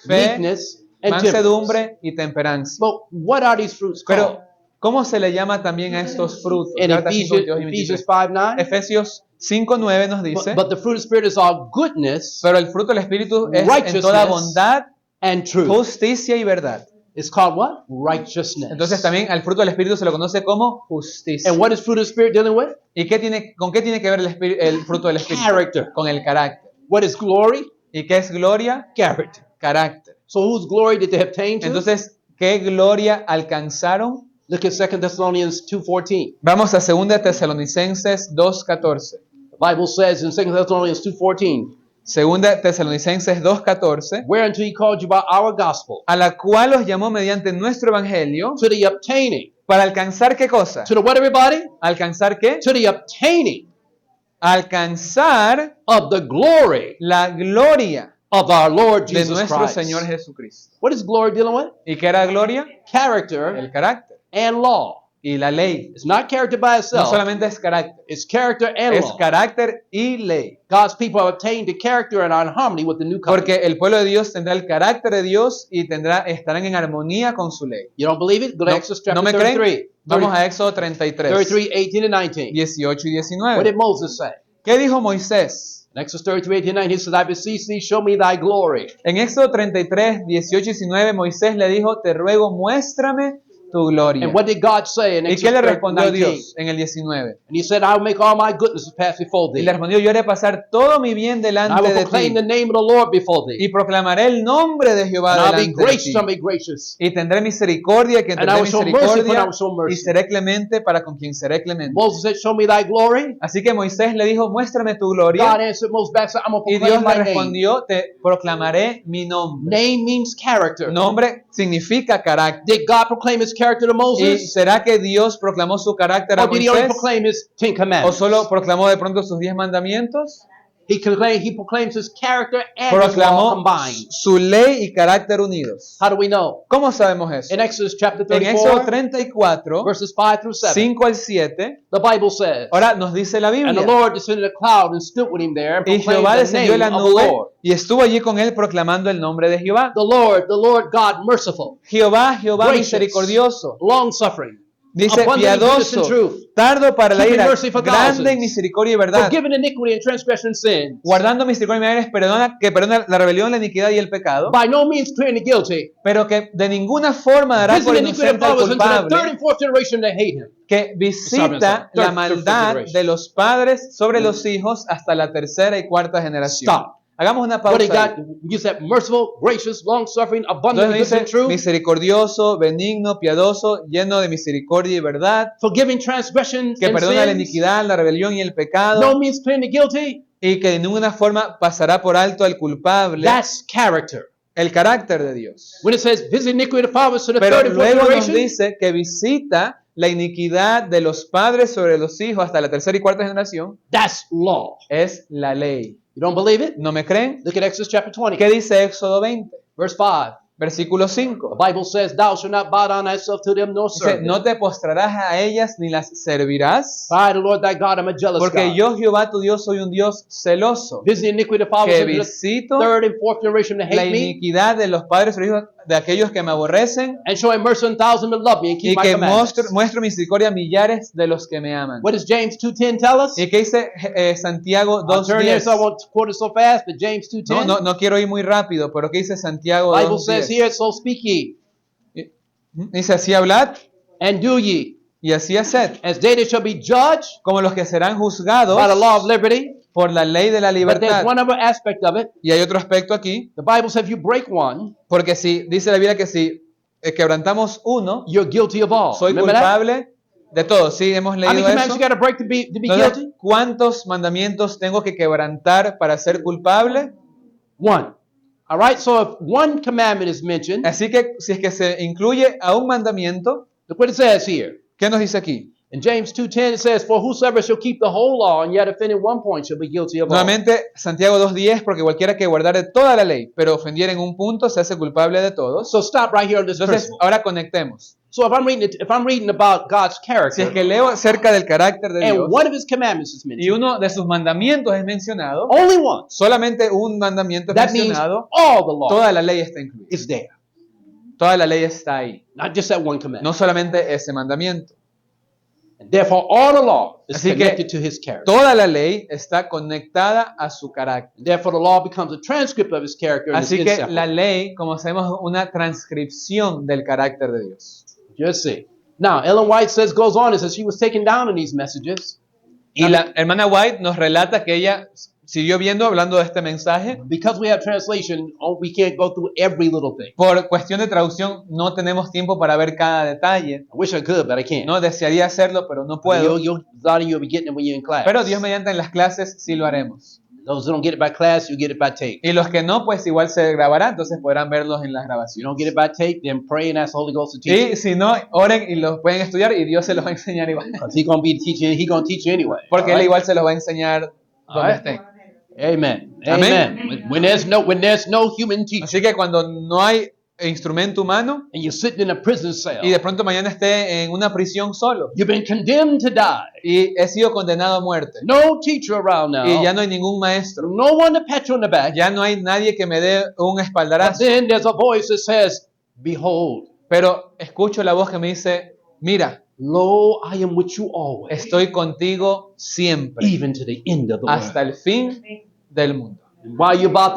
fe, meekness, and temperance. mansedumbre y temperancia. But what are these fruits called? Pero, ¿cómo se le llama también a estos frutos? In Gálatas 5, Ephesians, 22 y 23. 5:9. Efesios 5:9 nos dice, But the fruit of the Spirit is all goodness pero el fruto del Espíritu es en righteousness, toda bondad, and truth. justicia y verdad. It's called what? Righteousness. Entonces también al fruto del Espíritu se lo conoce como justicia. And what is fruit of the Spirit dealing with? ¿Y con qué tiene que ver el fruto del Espíritu? Character. Con el carácter. What is glory? ¿Y qué es gloria? Character. Carácter. So whose glory did they obtain to? Entonces, ¿qué gloria alcanzaron? Look at 2 Thessalonians 2:14. Vamos a 2 Tesalonicenses 2:14. The Bible says in 2 Thessalonians 2:14, 2 Tesalonicenses 2:14, whereunto he called you by our gospel, a la cual os llamó mediante nuestro evangelio to the obtaining. para alcanzar qué cosa? To the what, everybody? ¿Alcanzar qué? To the obtaining Alcanzar of the glory la gloria of our Lord de Jesus nuestro Christ. Señor Jesucristo. What is glory dealing with? ¿Y qué era gloria? Character El carácter and law. y la ley. It's not character by No itself. solamente es carácter, It's character and es law. carácter y ley. God's people have obtained the character and are in harmony with the new covenant. Porque el pueblo de Dios tendrá el carácter de Dios y estarán en armonía con su ley. You don't believe it? Go to ¿No, Exodus no chapter me creen? 33. Vamos a Éxodo 33, 33, 18 and 19. 18 y What 19. did Moses say? ¿Qué dijo Moisés? In Exodus 33, 18 and 19, he said, I beseech thee, show me thy glory. En Éxodo 33, 18 y 19, Moisés le dijo, te ruego, muéstrame tu gloria. And what did God say in ¿Y Exodus qué le respondió 19? Dios en el 19? And he said, I'll make all my goodness pass before Y thee. le respondió, yo haré pasar todo mi bien And I delante will de proclaim ti the name of the Lord before thee. y proclamaré el nombre de Jehová And I'll be delante de gracious, ti. I'll be gracious. Y tendré misericordia, que And I tendré will show mercy, for I misericordia, will show y mercy. seré clemente para con quien seré clemente. Moses said, show me thy glory. Así que Moisés le dijo, muéstrame tu God gloria. answered Moses back, said, I'm going to Y Dios proclaim le my name. respondió, te proclamaré mi nombre. Name means character. Nombre significa carácter. Did God proclaim his character to ¿Y Moses? será que Dios proclamó su carácter a Or did he only Moisés? proclaim his Ten ¿O Commandments? solo proclamó de pronto sus 10 mandamientos? He proclaims his character and his law Proclamó combined. su ley y carácter unidos. How do we know? ¿Cómo sabemos eso? In Exodus chapter En Éxodo 34, 34, verses 5 through 7, 5 al 7, the Bible says, ahora nos dice la And the Biblia. Lord descended a cloud and stood with him there and Y proclaimed Jehová the descendió en name la of the nube Lord. y estuvo allí con él proclamando el nombre de Jehová. The Lord God, merciful, Jehová, Jehová gracious, misericordioso, long-suffering, dice abundant in goodness and piadoso, truth, tardo para la keeping ira, mercy for grande en thousands, misericordia y verdad, forgiving iniquity and transgression and sin, guardando misericordia y verdad, que perdona la rebelión, la iniquidad y el pecado, by no means clearing the guilty, pero que de ninguna forma dará por visiting iniquity and inocente al fathers into the third culpable, and fourth generation that hate him. que visita la maldad de los padres sobre los hijos hasta la tercera y cuarta generación. Stop. Hagamos una What did pausa. God use? That merciful, gracious, long-suffering, abundant in Entonces goodness and dice truth, misericordioso, benigno, piadoso, lleno de misericordia y verdad, forgiving transgressions que and perdona la sins, iniquidad, la rebelión y el pecado, no means clearing the guilty. y que de ninguna forma pasará por alto al culpable. That's character. El carácter de Dios. When it says, visit iniquity of the fathers to the Pero third and fourth luego nos generation, dice que visita la iniquidad de los padres sobre los hijos hasta la tercera y cuarta generación. that's law. Es la ley. You don't believe it? ¿No me creen? Look at Exodus chapter 20, ¿Qué dice Éxodo 20? verse 5. Versículo The 5. Bible says, thou shalt not bow down thyself to them nor Dice, serve them. no te postrarás a ellas ni las servirás, I, the Lord thy God, am a jealous porque God. yo, Jehová tu Dios, soy un Dios celoso, Visit iniquity of the fathers que into the visito third and fourth generation that la hate me, iniquidad de los padres sobre los hijos de aquellos que me aborrecen, and showing mercy on thousands that love me and y keep my que commandments. muestro misericordia a millares de los que me aman. What does James 2:10 tell us? ¿Y qué dice Santiago I'll turn there, 2:10? so I won't quote it so fast, but James 2:10. No quiero ir muy rápido, pero ¿qué dice Santiago The Bible says 2:10? here, so speak ye, Dice, así hablad and do ye, y así haced, as they that shall be judged como los que serán juzgados by the law of liberty. por la ley de la But there's libertad. one other aspect of it. Y hay otro aspecto aquí, The Bible says if you break one, porque si dice la Biblia que si quebrantamos uno, you're guilty of all. soy Remember that? culpable de todo. ¿Sí? Hemos How many leído commandments eso. you got to break to be Entonces, guilty? ¿cuántos mandamientos tengo que quebrantar para ser culpable? One. All right. So if one commandment is mentioned, Así que si es que se incluye a un mandamiento, look what it says here. ¿qué nos dice aquí? In James 2:10 it says, "For whosoever shall keep the whole law and yet offend in one point shall be guilty of all." Nuevamente, Santiago 2:10, porque cualquiera que guardare toda la ley, pero ofendiera en un punto, se hace culpable de todos. So stop right here on this Entonces, principle. ahora conectemos. So if I'm reading about God's Si character, es que leo acerca del carácter de and Dios, one of His commandments is y mentioned, uno de sus mandamientos es mencionado, only one, solamente un mandamiento es that means mencionado, all the law toda la ley está incluida. is there, Toda la ley está ahí, not just that one commandment. no solamente ese mandamiento. And therefore, all the law is Así que connected to His character. toda la ley está conectada a su carácter. And therefore, the law becomes a transcript of His character. And Así it's que inseparable. la ley, como sabemos, es una transcripción del carácter de Dios. Just see. Now, Ellen White goes on and says she was taken down in these messages Y la hermana White nos relata que ella siguió viendo, hablando de este mensaje. because we have translation. We can't go through every little thing. Por cuestión de traducción, no tenemos tiempo para ver cada detalle. I wish I could, but I can't. No desearía hacerlo, pero no puedo. A lot of you will be getting it when you're in class. Pero Dios mediante en las clases sí lo haremos. Those who don't get it by class, you get it by tape. Y los que no, pues igual se grabará, entonces podrán verlos en las If you grabaciones. don't get it by tape, then pray and ask the Holy Ghost to teach you. Y si no, oren y los pueden estudiar y Dios se los va a enseñar igual. Because He's going to be teaching. He's going to teach you anyway. Porque All Él right? igual se los va a enseñar donde Alright. estén. Amen. Amen. Amen. When there's no human teacher, Así que cuando no hay instrumento humano and you're sitting in a prison cell, y de pronto mañana esté en una prisión solo you've been condemned to die. y he sido condenado a muerte No teacher around now. y ya no hay ningún maestro, No one to pat you on the back. ya no hay nadie que me dé un But espaldarazo, then there's a voice that says, "Behold, pero escucho la voz que me dice, mira, lo, I am with you always, estoy contigo siempre, even to the end of the world." hasta el fin del mundo. While you're about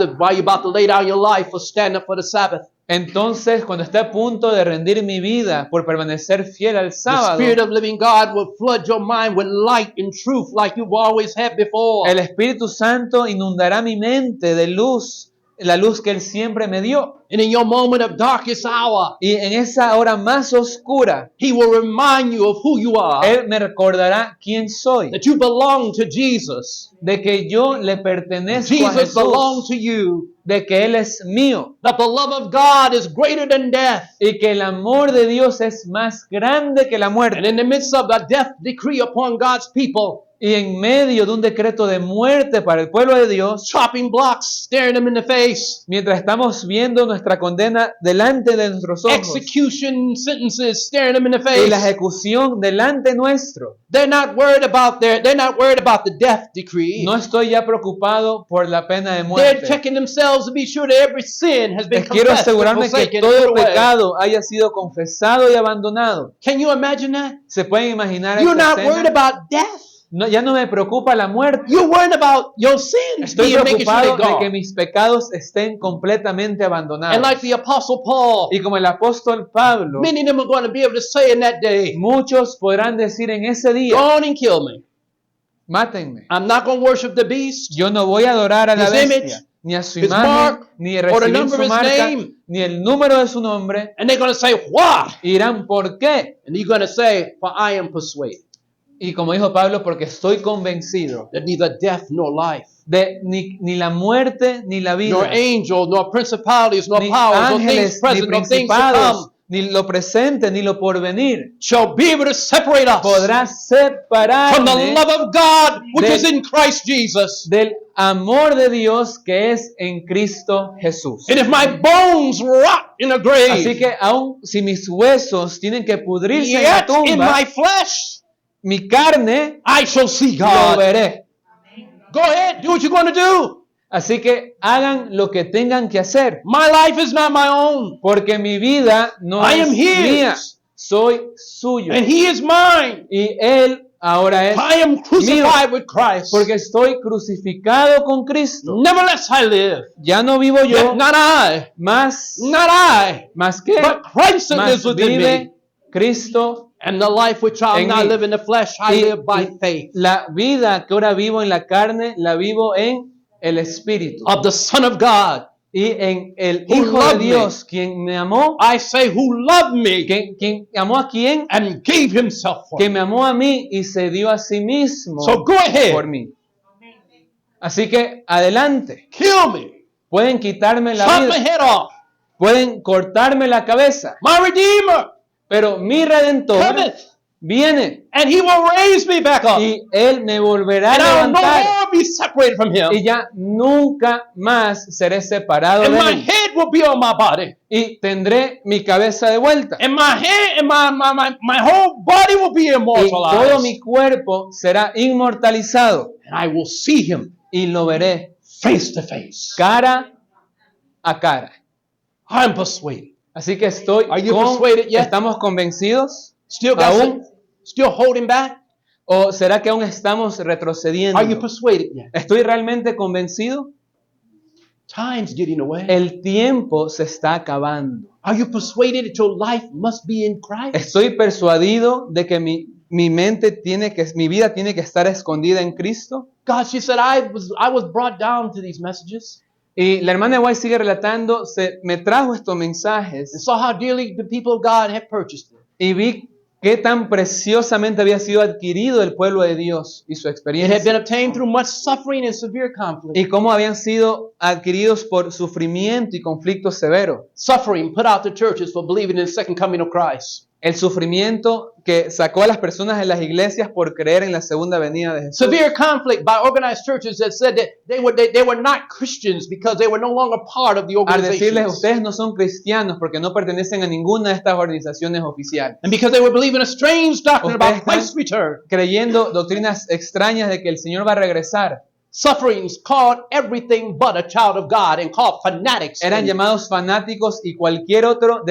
to lay down your life or stand up for the Sabbath, Entonces, cuando esté a punto de rendir mi vida por permanecer fiel al the sábado, Spirit of living God will flood your mind with light and truth like you've always had before. el Espíritu Santo inundará mi mente de luz, la luz que Él siempre me dio. And in your moment of darkest hour, Y en esa hora más oscura, He will remind you of who you are, Él me recordará quién soy, that you belong to Jesus. de que yo le pertenezco a Jesus belongs Jesús, to you. de que Él es mío That the love of God is greater than death. y que el amor de Dios es más grande que la And muerte. in the midst of the death decree upon God's people, Y en medio de un decreto de muerte para el pueblo de Dios, chopping blocks, staring them in the face, mientras estamos viendo nuestra condena delante de nuestros ojos execution sentences staring them in the y la face, ejecución delante nuestro, they're not worried about the death decree. no estoy ya preocupado por la pena de They're muerte. checking themselves to be sure that every sin has been Quiero confessed and asegurarme que forsaken and todo put away. pecado haya sido confesado y abandonado. Can you imagine that? ¿Se pueden imaginar You're esta not worried escena? about death. No, ya no me preocupa la muerte. You're worried about your sins Estoy being making sure preocupado they're de que gone. mis pecados estén completamente abandonados. And like the Apostle Paul, Y como el apóstol Pablo, many of them are going to be able to say in that day, muchos podrán decir en ese go día, on and kill me. mátenme. I'm not going to worship the beast, Yo no voy a adorar a la His bestia, image, ni a su His imagen, mark, ni or the recibir number su of His marca, name. ni el número de su nombre. And they're going to say, what? Y dirán, ¿por qué? And you're going to say, for I am persuaded Y como dijo Pablo, porque estoy convencido that neither death nor life, de ni la muerte ni la vida, nor angels, nor principalities, nor ni powers, nor things ángeles, ni present, nor things to principados, come, ni lo presente, ni lo porvenir, shall be able to separate us podrá from the separarme love of God which de- is in Christ Jesus. del amor de Dios que es en Cristo Jesús. And if my bones rot in a Así grave, que aun si mis huesos tienen que pudrirse en la yet in tumba, my flesh mi carne I shall see lo God. veré. Go ahead, do what you're going to do. Así que hagan lo que tengan que hacer, My life is not my own, porque mi vida no I es am His. mía, soy suyo. and He is mine. Y Él ahora es I am crucified with Christ. porque estoy crucificado con Cristo. Nevertheless I live. Ya no vivo yo, Yet not I, más que, but Christ that más lives within me. vive Cristo. And the life which I En now mí. live in the flesh, I Y live by faith la vida que ahora vivo en la carne, la vivo en el Espíritu. of the Son of God. Y en el Who Hijo de loved me. Dios, quien me amó, I say, who loved me quien amó a quien, and gave Himself for que me. me amó a mí y se dio a sí mismo So go por ahead, mí. Así que adelante. kill me, Pueden quitarme la chop my vida, head off. pueden cortarme la cabeza, My Redeemer pero mi Redentor cometh, viene and He will raise me back up. y Él me volverá And a I will no levantar more be separated from Him. y ya nunca más seré separado And de my Él head will be on my body. y tendré mi cabeza de vuelta And my head and my whole body will be y todo immortalized. mi cuerpo será inmortalizado And I will see Him y lo veré face to face. cara a cara. I'm persuaded. Así que Are you persuaded yet? ¿estamos convencidos? Still got ¿Aún? still holding back? ¿O será que aún estamos retrocediendo? Are you persuaded yet? ¿Estoy realmente convencido? Time's getting away. El tiempo se está acabando. Are you persuaded that your life must be in Christ? ¿Estoy persuadido de que mi vida tiene que estar escondida en Cristo? God, she said, I was brought down to these messages Y la hermana White sigue relatando, me trajo estos mensajes and saw how dearly the people of God had purchased them. y vi qué tan preciosamente había sido adquirido el pueblo de Dios y su It had experiencia. been obtained through much suffering and severe conflict. Y cómo habían sido adquiridos por sufrimiento y conflicto severo. Suffering put out the churches for believing in the second coming of Christ. El sufrimiento que sacó a las personas de las iglesias por creer en la segunda venida de Jesús. Severe conflict by organized churches that said that they were not Christians because they were no longer part of the Al decirles, organization. ustedes no son cristianos porque no pertenecen a ninguna de estas organizaciones oficiales. And because they were believing a strange doctrine about Ustedes Christ's return. Creyendo doctrinas extrañas de que el Señor va a regresar. Sufferings called everything but a child of God and called fanatics. Eran llamados fanáticos y cualquier otra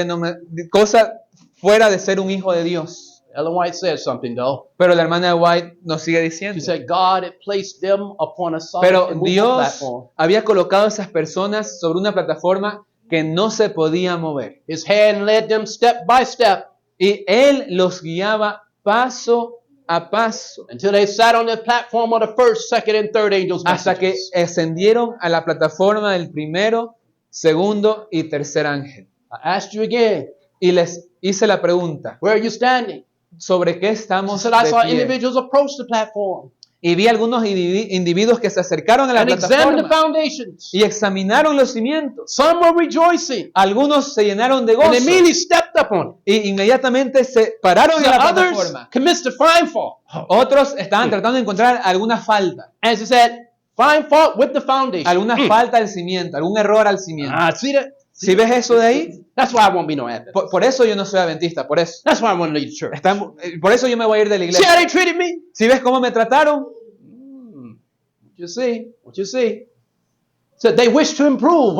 cosa fuera de ser un hijo de Dios. Ellen White said something though. Pero la hermana White nos sigue diciendo. She said God had placed them upon a solid Pero and movable Dios platform. había colocado a esas personas sobre una plataforma que no se podía mover. His hand led them step by step Y Él los guiaba paso a paso until they sat on the platform of the first, second, and third angels' hasta que messages. ascendieron a la plataforma del primero, segundo y tercer ángel. I asked you again, Y les hice la pregunta, where are you standing? ¿sobre qué She estamos said, I saw de pie? individuals approach the platform Y vi algunos individuos que se acercaron a la and examine the plataforma foundations. y examinaron los cimientos. Some were rejoicing Algunos se llenaron de and gozo they immediately stepped up on it. y inmediatamente se pararon en The la others plataforma. commenced to find fault. Otros estaban tratando de encontrar alguna falta, And she said, find fault with the foundation. alguna falta al cimiento, algún error al cimiento. See that? ¿Sí ves eso de ahí? That's why I won't be no Adventist. Por eso yo no soy adventista, por eso. That's why I want to leave the church. Por eso yo me voy a ir de la See iglesia. how they treated me? ¿Sí ves cómo me trataron? What you see? What you see? So they wish to improve.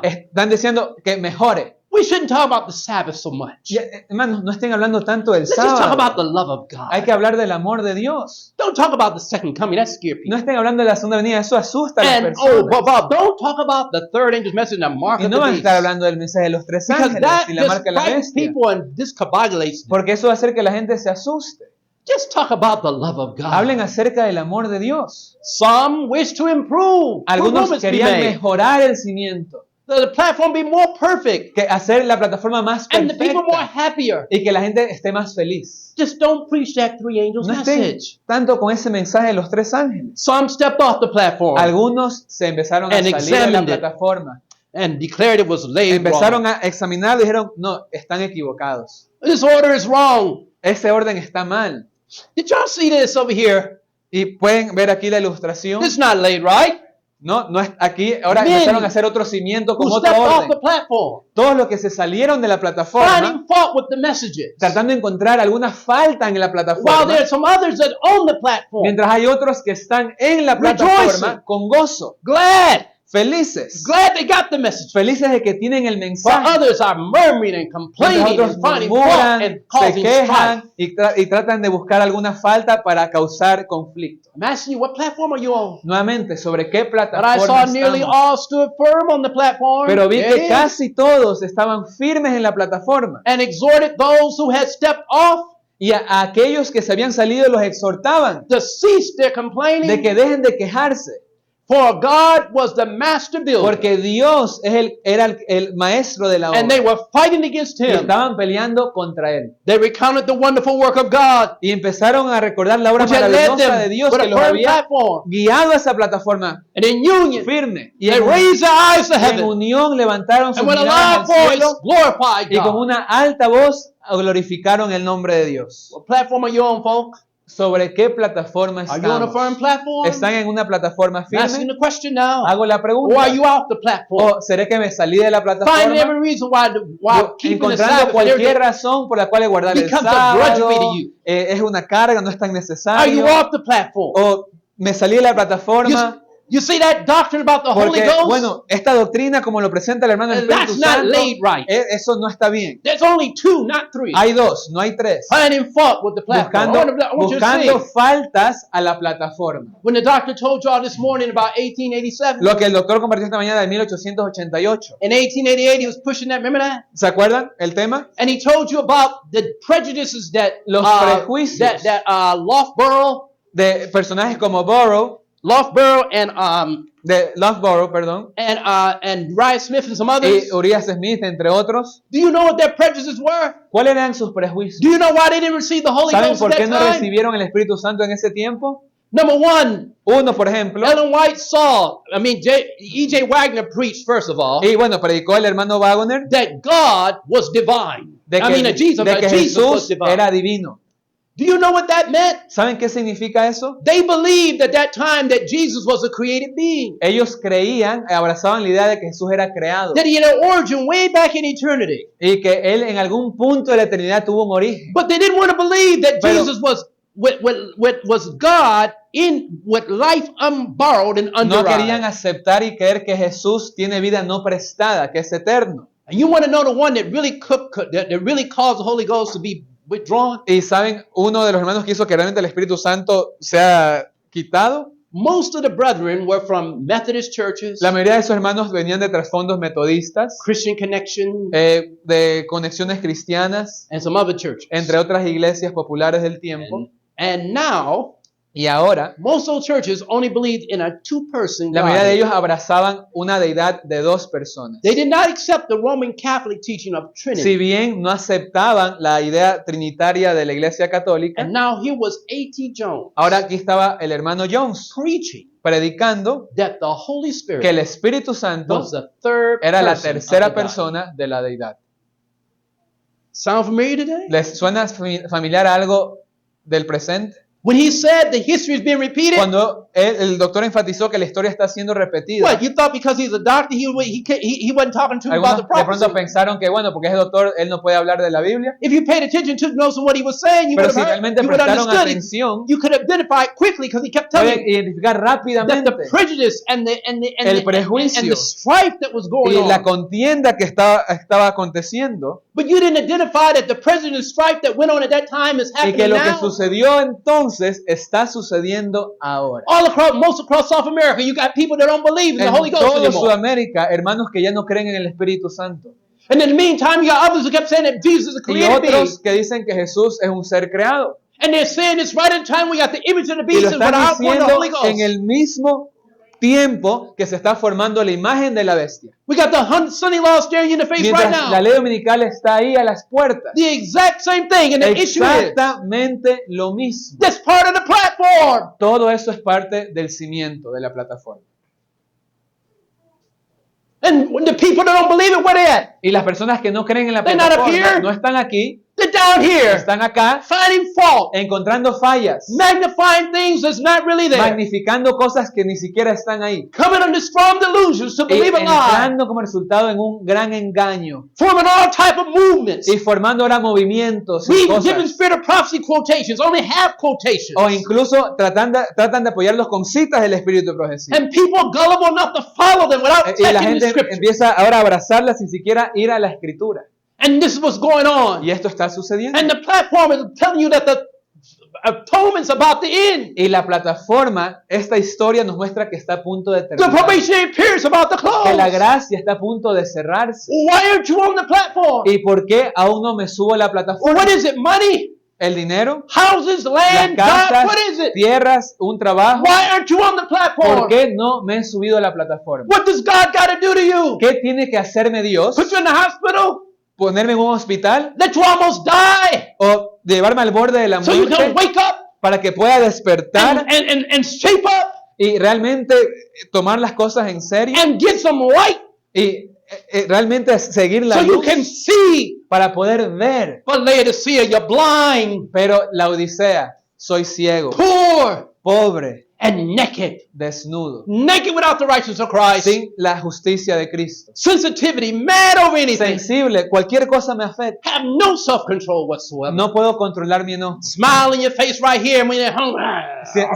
Están diciendo que mejore. We shouldn't talk about the Sabbath so much. Hermanos, no estén hablando tanto del Let's just talk about sábado. the love of God. Hay que hablar del amor de Dios. Don't talk about the second coming. That scares people. No estén hablando de la segunda venida, eso asusta a las And personas. Bob, don't talk about the third angel's message and the mark Y of no the van a beast. estar hablando del mensaje de los tres Because ángeles that y la marca de la frightens bestia. people and discombobulates them. Porque eso va a hacer que la gente se asuste. Just talk about the love of God. Hablen acerca del amor de Dios. Some wish to improve. Algunos Improvements be querían made. mejorar el cimiento, The platform be more perfect que hacer la plataforma más and the people more perfecta happier. y que la gente esté más feliz. Just don't preach that three angels No estén message. tanto con ese mensaje de los tres ángeles. Some stepped off the platform Algunos se empezaron a And salir de la examined it. plataforma. and declared it was laid Empezaron wrong. a examinar y dijeron, no, están equivocados. This order is wrong. Ese orden está mal. Did y'all see this over here? Y pueden ver aquí la ilustración. This is not laid right. No, no es aquí. Ahora Men empezaron a hacer otro cimiento con Who otro stepped off the orden. platform, Todos los que se salieron de la plataforma, finding fault with the messages, tratando de encontrar alguna falta en la while plataforma, there are some others that own the platform, mientras hay otros que están en la plataforma con gozo, felices, glad they got the message. felices de que tienen el While mensaje. others are murmuring and Mientras complaining otros and finding fault murmuran, and se causing strife. quejan y tratan de buscar alguna falta para causar conflicto. I'm asking you, what platform are you on? Nuevamente, ¿sobre qué But I plataforma saw nearly estamos? all stood firm on the platform. Pero vi que Yeah. casi todos estaban firmes en la plataforma. And exhorted those who had stepped off Y a aquellos que se habían salido los exhortaban to cease their complaining. de que dejen de quejarse. For God was the master builder. Porque Dios era el maestro de la And they obra. were fighting against Y him. estaban peleando contra él. They recounted the wonderful work of God, Y empezaron a recordar la obra which had led maravillosa de them Dios with que a los firm había platform. guiado a esa plataforma And in union, firme. Y they en, raised their eyes to en heaven. unión levantaron sus And with a miradas loud al voice, cielo glorified y con God. una alta voz glorificaron el nombre de Dios. What platform are you on, folks? ¿Sobre qué plataforma Are you on a firm estamos? platform? ¿Están en una plataforma I'm asking firme? the question now. Hago la Or pregunta. are you off the platform? ¿O seré que me salí de la Finding plataforma? every reason why keeping the Encontrando Sabbath and cualquier everything. razón por la cual guardar el becomes a drudgery sábado to you. es una carga, no es tan Are you necesario. off the platform? O me salí de la plataforma You see that doctrine about the Holy porque, Ghost? bueno, esta doctrina como lo presenta el hermano And Espíritu that's not Santo, laid right. eso no está bien. There's only two, not three. Hay dos, no hay tres. Finding fault with the platform. I want you to Buscando see. faltas a la plataforma. When the doctor told y'all this morning about 1887, Lo que el doctor compartió esta mañana de 1888. in 1888 he was pushing that. Remember that? ¿Se acuerdan el tema? And he told you about the prejudices that Los prejuicios. that Loughborough De personajes como Loughborough, perdón, and Uriah Smith and some y others. Uriah Smith, entre otros. Do you know what their prejudices were? ¿Cuáles eran sus prejuicios? Do you know why they didn't receive the Holy ¿Saben Ghost por at qué that no time? recibieron el Espíritu Santo en ese tiempo? Number one, Uno, por ejemplo, Ellen White saw, E.J. Wagner preached, first of all, y bueno, predicó el hermano Wagner that God was divine. de que, Jesus de que Jesus was Jesús divine. era divino. Do you know what that meant? ¿Saben qué significa eso? They believed at that time that Jesus was a created being, Ellos creían, abrazaban la idea de que Jesús era creado that he had an origin way back in eternity. y que Él en algún punto de la eternidad tuvo un origen. But they didn't want to believe that Pero- Jesus was God with life unborrowed and No querían underived. aceptar y creer que Jesús tiene vida no prestada, que es eterno. And you want to know the one that really caused the Holy Ghost to be withdrawn. Y saben, uno de los hermanos que hizo que realmente el Espíritu Santo sea quitado. Most of the brethren were from Methodist churches, La mayoría de esos hermanos venían de trasfondos metodistas, Christian Connection, de conexiones cristianas, and some other churches. entre otras iglesias populares del tiempo. And now, Y ahora, most of those churches only believed in a two-person la mayoría de God. ellos abrazaban una deidad de dos personas. They did not accept the Roman Catholic teaching of Trinity. Si bien no aceptaban la idea trinitaria de la Iglesia Católica, And now here was A.T. Jones ahora aquí estaba el hermano Jones preaching predicando that the Holy Spirit que el Espíritu Santo was the third era la person of tercera the Godhead. persona de la deidad. Sound familiar today? ¿Les suena familiar algo del presente? When he said the history is being repeated, Cuando el doctor enfatizó que la historia está siendo repetida, what, you thought because he's a doctor he wasn't talking to him about algunos the de pronto prophecy? pensaron que, bueno, porque es doctor, él no puede hablar de la Biblia. If you paid attention to notes of what he was saying, you Pero would si have realmente you would prestaron understood it. atención, You could identify it quickly because he kept pueden telling you identificar that rápidamente the prejudice and El prejuicio the strife that was going y la on. contienda que estaba aconteciendo, But you didn't identify that the prejudice and strife that went on at that time is y que happening lo que now. sucedió entonces está sucediendo ahora. Most across South America, you got people that don't believe in the En Holy Ghost todo anymore. Sudamérica, hermanos que ya no creen en el Espíritu Santo. And in the meantime, you got others who kept saying that Jesus is a Y created being. otros que dicen que Jesús es un ser creado. And they're saying this right in time we got the image of the Y beast lo and for the están outpouring of the diciendo Holy Ghost. en el mismo tiempo que se está formando la imagen de la bestia. We got the Sunday law staring you in the face right Mientras la now. ley dominical está ahí a las puertas. The exact same thing. And the issue is, Exactamente lo mismo. that's part of the platform. Todo eso es parte del cimiento de la plataforma. And when the people that don't believe it, where they at? Y las personas que no creen en la They're not up plataforma here. no están aquí, They're down here, están acá finding fault, encontrando fallas, magnifying things that's not really there, magnificando cosas que ni siquiera están ahí, coming under strong delusions to y believe a lie, entrando como resultado en un gran engaño forming all type of movements. y formando ahora movimientos y We giving cosas, spirit of prophecy quotations, only half quotations. o incluso tratan de apoyarlos con citas del Espíritu de profecía. And people gullible enough to follow them without Y la checking the gente scripture. empieza ahora a abrazarlas sin siquiera ir a la Escritura. And this is what's going on. Y esto está sucediendo. And the platform is telling you that the atonement's about to end. Y la plataforma, esta historia nos muestra que está a punto de The terminar. probationary period's about to Que la close. gracia está a punto de cerrarse. Why aren't you on the platform? ¿Y por qué aún no me subo a la Well, plataforma? what is it? Money? El dinero, Houses? las Land? God? casas, What is it? tierras, un trabajo. Why aren't you on the ¿Por platform? qué no me he subido a la plataforma? What does God got to do to you? ¿Qué tiene que hacerme Dios? Put you in the hospital? ¿Ponerme en un hospital? Let you almost die? ¿O llevarme al borde de la So you can muerte wake up para que pueda despertar and shape up y realmente tomar las cosas en serio and get some light y realmente seguir la so you luz can see? para poder ver? But Laodicea, you're blind, Pero la Odisea, soy ciego, poor, pobre, and naked. desnudo, Naked without the righteousness of Christ. sin la justicia de Cristo. Sensitivity, mad over anything. Sensible, cualquier cosa me afecta. Have no self-control whatsoever. No puedo controlar mi enojo. Smile in your face right here and when you're hungry.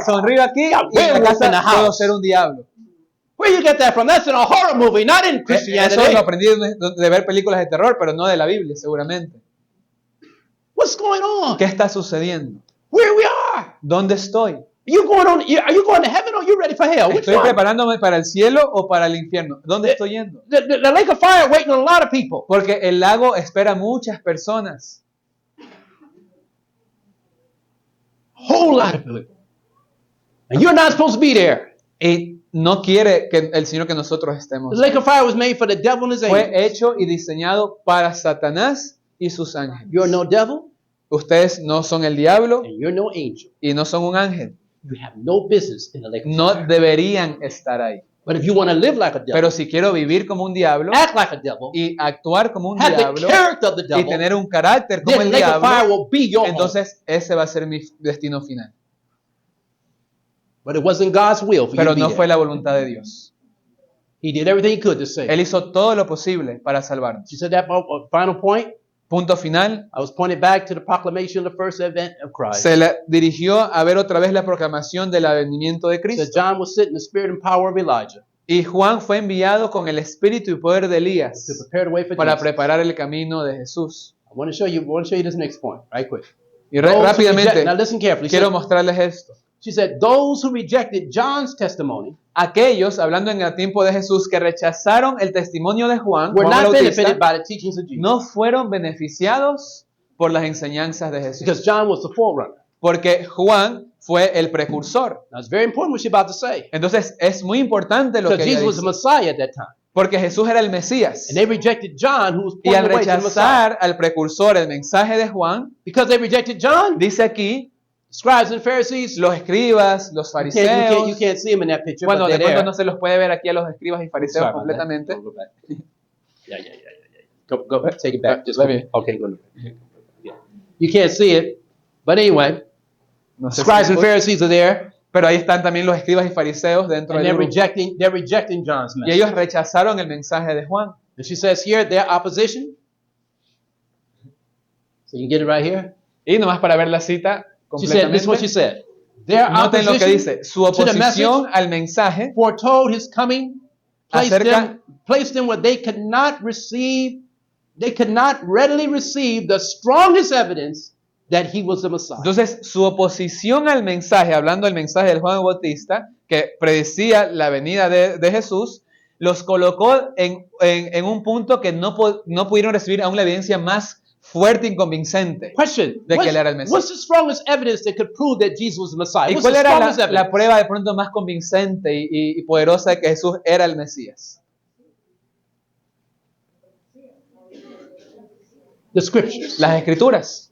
Sonrío aquí y en la casa puedo ser un diablo. Where you get that from? That's in a horror movie, not in Eso Christianity. lo aprendí de ver películas de terror, pero no de la Biblia, seguramente. What's going on? ¿Qué está sucediendo? Where we are? ¿Dónde estoy? Are you going to heaven or are you ready for hell? Which ¿Estoy one? preparándome para el cielo o para el infierno? ¿Dónde estoy yendo? The lake of fire waiting on a lot of people. Porque el lago espera a muchas personas. Whole lot of people. And you're not supposed to be there. Y no quiere que el Señor que nosotros estemos. The lake of fire was made for the devil and his Fue angels. hecho y diseñado para Satanás y sus ángeles. You're no devil Ustedes no son el diablo and you're no angel. y no son un ángel. You have no business in the lake of No fire. deberían estar ahí. But if you want to live like a devil, Pero si quiero vivir como un diablo act like a devil, y actuar como un have the diablo character of the y devil, tener un carácter como then el the lake of fire diablo, will be your home. entonces ese va a ser mi destino final. But it wasn't God's will for you Pero to be no there. fue la voluntad de Dios. He did everything he could to save. Él hizo todo lo posible para salvarnos. You said that final point? Punto final. I was pointed back to the proclamation of the first advent of Christ. Se le dirigió a ver otra vez la proclamación del advenimiento de Said Cristo. John was sent in the spirit and power of Elijah Y Juan fue enviado con el espíritu y poder de to Elías prepare the way for para Jesus. preparar el camino de Jesús. I want to show you this next point, right quick. Y Those who rápidamente reject- now listen carefully. quiero mostrarles esto. She said, those who rejected John's testimony Aquellos, hablando en el tiempo de Jesús, que rechazaron el testimonio de Juan, were Juan not Bautista, benefited by the teachings of Jesus. no fueron beneficiados por las enseñanzas de Jesús. Because John was the forerunner. Porque Juan fue el precursor. Now, it's very important what she's about to say. Entonces, es muy importante lo que Because ella Jesus was the dice. Messiah at that time. Porque Jesús era el Mesías. And they rejected John, who was Y al pointing the way to the Messiah. rechazar al precursor el mensaje de Juan, Because they rejected John, dice aquí, scribes and Pharisees, los escribas, los you fariseos, can't see them in that picture, bueno, but de they're pronto there. no se los puede ver aquí a los escribas y fariseos Sorry about that. completamente. Go back. Yeah. Go, take it back. Just Let me- okay, go. Yeah. You can't see it, but anyway, No sé si scribes se and puede- Pharisees are there, pero ahí están también los escribas y fariseos dentro and del grupo. they're rejecting John's Y message. ellos rechazaron el mensaje de Juan. And she says here, their opposition. So you can get it right here. Y nomás para ver la cita She said, this is what she completamente, said. Their noten lo que opposition dice, su to the oposición message al mensaje foretold his coming, Acerca- placed them where they could not readily receive the strongest evidence that he was the Messiah. Entonces, su oposición al mensaje, hablando del mensaje del Juan Bautista, que predecía la venida de Jesús, los colocó en un punto que no pudieron recibir aún la evidencia más fuerte y convincente. Question, de que él era el Mesías. what's the strongest evidence that could prove that Jesus was the Messiah? ¿Y What's cuál the era strongest la evidence? prueba de pronto más convincente y poderosa de que Jesús era el Mesías? The scriptures. Las Escrituras.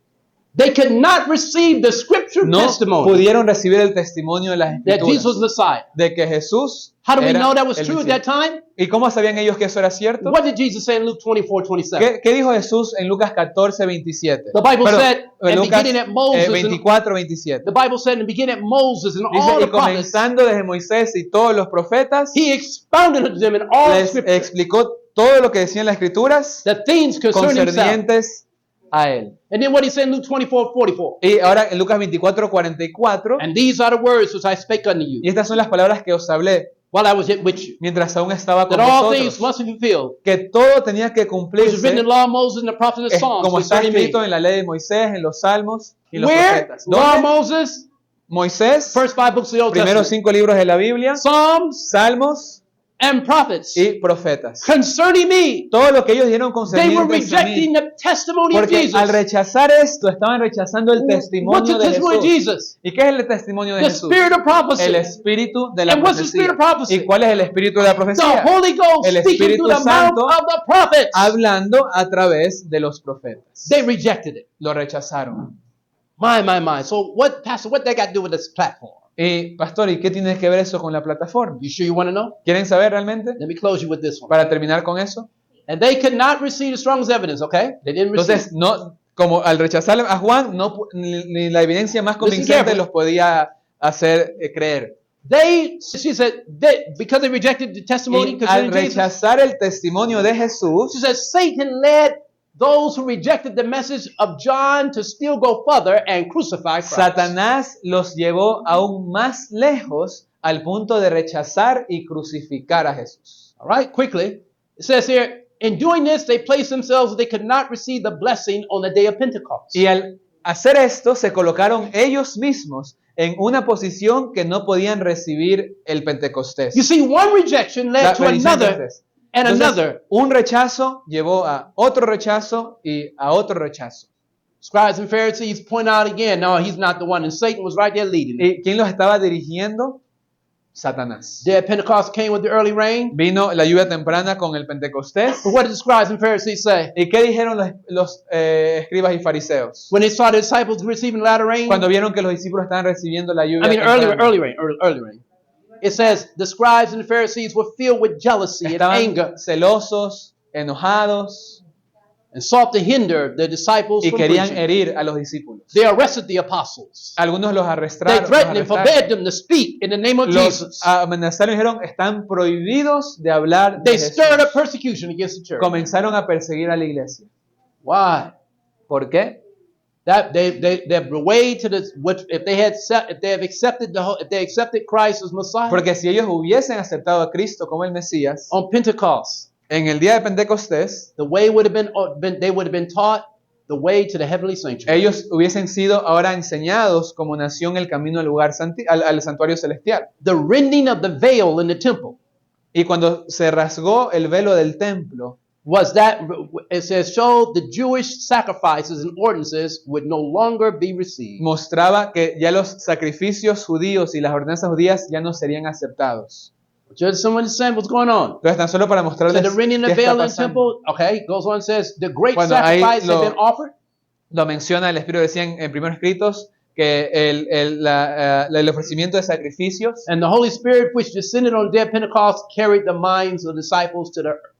They could not receive the scripture No testimony pudieron recibir el testimonio de las that Jesus was Escrituras Messiah. de que Jesús How do we era know that was el true at Mesías. that time? ¿Y cómo sabían ellos que eso era cierto? What did Jesus say in Luke 24:27? ¿Qué dijo Jesús en Lucas 14, 27? The Bible Perdón, said, en and Lucas beginning at Moses, and- 24, 27. The Bible said in the beginning at Moses and Dice, all y the prophets, comenzando desde Moisés y todos los profetas, he expounded to them in all les scripture explicó todo lo que decían las Escrituras the things concerning himself. concernientes a él. And then what he said in Luke 24:44. Y ahora en Lucas 24, 44, And these are the words which I spake unto you y estas son las palabras que os hablé while I was yet with you. mientras aún estaba con That all things vosotros, must be fulfilled, que todo tenía que which is written in cumplirse the law of Moses and the prophets and the Psalms como está concerning me. escrito en la ley de Moisés, en los salmos y en los Where? profetas. Law of ¿Dónde? Moses, Moisés, first five books of the Old primeros Testament, 5 libros de la Biblia, Psalms salmos and prophets y profetas. concerning me. Todo lo que ellos dieron They were concernientes a rejecting mí. the testimony of Porque Jesus. al rechazar esto, estaban rechazando el What's testimonio the de testimony of Jesús. Jesus? ¿Y qué es el testimonio de The Jesús? spirit of prophecy. El espíritu de la And what's the spirit profecía. of prophecy? ¿Y cuál es el espíritu de la The profecía? Holy Ghost El speaking Espíritu through the mouth Santo of the prophets. Hablando a través de los profetas. They rejected it. Lo rechazaron. My. So what, Pastor, what they got to do with this platform? Y, pastor, ¿y qué tiene que ver eso con la plataforma? You sure you want to know? ¿Quieren saber realmente? Let me close you with this one. Para terminar con eso. And they could not receive the strongest evidence, okay? They didn't receive. Entonces, no, como al rechazar a Juan, ni la evidencia más Listen convincente carefully. los podía hacer creer. She said, because they rejected the testimony Y al concerning Jesus, rechazar el testimonio de Jesús, she said, Satan led those who rejected the message of John to still go further and crucify Christ. Satanás los llevó aún más lejos al punto de rechazar y crucificar a Jesús. All right, quickly. It says here, in doing this, they placed themselves, they could not receive the blessing on the day of Pentecost. Y al hacer esto, se colocaron ellos mismos en una posición que no podían recibir el Pentecostés. You see, one rejection led La to bendición another Pentecostés. and Entonces, another. un rechazo llevó a otro rechazo y a otro rechazo. Scribes and Pharisees point out again, no, he's not the one, and Satan was right there leading them. ¿Y quién los estaba dirigiendo? Satanás. Day of Pentecost came with the early rain. Vino la lluvia temprana con el Pentecostés. But what did the scribes and Pharisees say? ¿Y qué dijeron los escribas y fariseos? When they saw the disciples receiving latter rain, Cuando vieron que los discípulos estaban recibiendo la lluvia I mean temprana. early rain. It says the scribes and the Pharisees were filled with jealousy and anger Estaban celosos, enojados and sought to hinder the disciples y from querían preaching. herir a los discípulos. They arrested the apostles. Algunos los They arrestaron, threatened and forbade them to speak in the name of los Jesus. amenazaron y dijeron, están prohibidos de hablar de They Jesús. stirred up persecution against the church. Comenzaron a perseguir a la iglesia. Why? ¿Por qué? That the way to this, if they accepted Christ as Messiah Porque si ellos hubiesen aceptado a Cristo como el Mesías, on Pentecost, en el día de Pentecostés, the way would have been they would have been taught the way to the heavenly sanctuary. ellos hubiesen sido ahora enseñados como nación el camino al lugar al santuario celestial. The rending of the veil in the temple Y cuando se rasgó el velo del templo, was that it says showed the Jewish sacrifices and ordinances would no longer be received. mostraba que ya los sacrificios judíos y las ordenanzas judías ya no serían aceptados. Just someone understand what's going on. Entonces, tan solo para So mostrarles the rending of qué the está veil in the pasando. temple, okay, goes on and says the great Cuando ahí sacrifice had been offered. lo menciona el Espíritu, decían en primeros escritos que el ofrecimiento de sacrificios And the Holy Spirit, which descended on the day of Pentecost, carried the minds of the disciples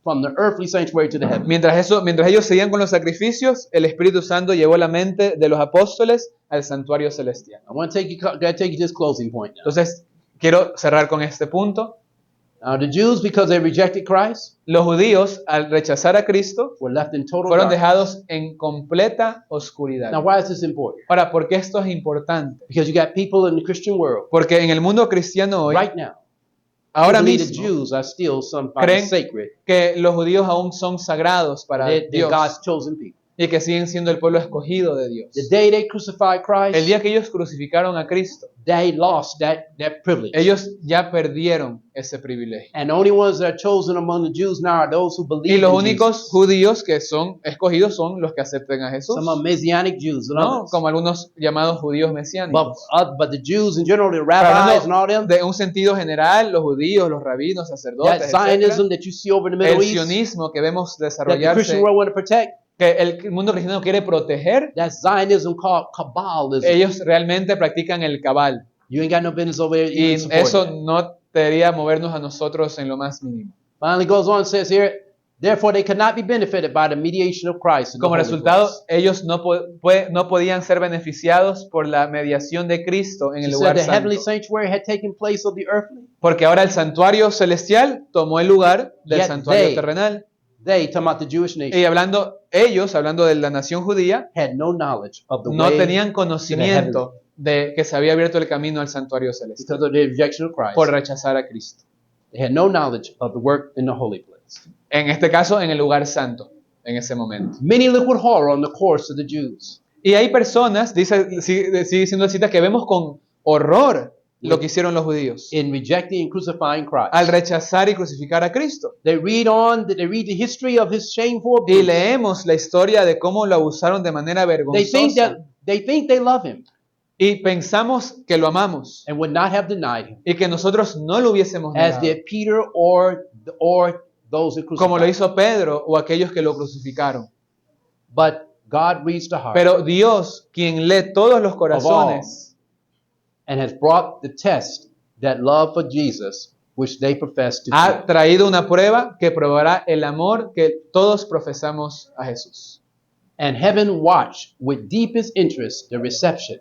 from the earthly sanctuary to the heaven. Mientras ellos seguían con los sacrificios, el Espíritu Santo llevó la mente de los apóstoles al santuario celestial. I want to gotta take you to this closing point now. Entonces, quiero cerrar con este punto. Now, the Jews, because they rejected Christ, Los judíos, al rechazar a Cristo, were left in total fueron darkness. dejados en completa oscuridad. Now, why is this important? Ahora, ¿por qué esto es importante? Because you got people in the Christian world Porque en el mundo cristiano hoy, right now ahora who believe the mismo, Jews are still somebody creen sacred. que los judíos aún son sagrados para They're Dios God's chosen people. y que siguen siendo el pueblo escogido de Dios. The day they crucified El Christ, día que ellos crucificaron a Cristo, they lost that privilege. ellos ya perdieron ese privilegio. And the only ones that are chosen among the Jews now are those who Y believe los in únicos Jesus. judíos que son escogidos son los que acepten a Jesús, Some are Messianic Jews, and ¿no? others. Como algunos llamados judíos But, mesiánicos. but the Jews in general, the Pero rabbis and all hablando them, de un sentido general, los judíos, los rabinos, that sacerdotes, Zionism etcétera, that you see over in the el Middle East, sionismo que vemos that the desarrollarse, Christian world want to protect, que el mundo cristiano quiere proteger, that Zionism called Kabbalism. ellos realmente practican el cabal. You ain't got no business over there Y even supporting eso that. no debería movernos a nosotros en lo más mínimo. Finally goes on and says here, therefore they could not be benefited by the mediation of Christ in the Como holy resultado, place. ellos no podían ser beneficiados por la mediación de Cristo en She el said lugar the heavenly santo. sanctuary had taken place of the earthly. Porque ahora el santuario celestial tomó el lugar del Yet santuario they- terrenal. They, talking about the Jewish nation, Y hablando de la nación judía, had no knowledge of the no way tenían conocimiento de que se había abierto el camino al santuario celestial because of their rejection of Christ. por rechazar a Cristo. They had no knowledge of the work in the holy place. En este caso, en el lugar santo, en ese momento. Many look with horror on the course of the Jews. Y hay personas, sigue diciendo la cita, que vemos con horror lo que hicieron los judíos In rejecting and crucifying Christ. al rechazar y crucificar a Cristo. They read the history of his shameful Y abuse. leemos la historia de cómo lo abusaron de manera They think vergonzosa. they love him Y pensamos que lo amamos and would not have denied him, y que nosotros no lo hubiésemos as negado, did Peter or those who crucified. como lo hizo Pedro o aquellos que lo crucificaron. But God reads the heart Pero Dios, quien lee todos los corazones, and has brought the test that love for Jesus, which they profess to ha feel. traído una prueba que probará el amor que todos profesamos a Jesús. And heaven watched with deepest interest the reception.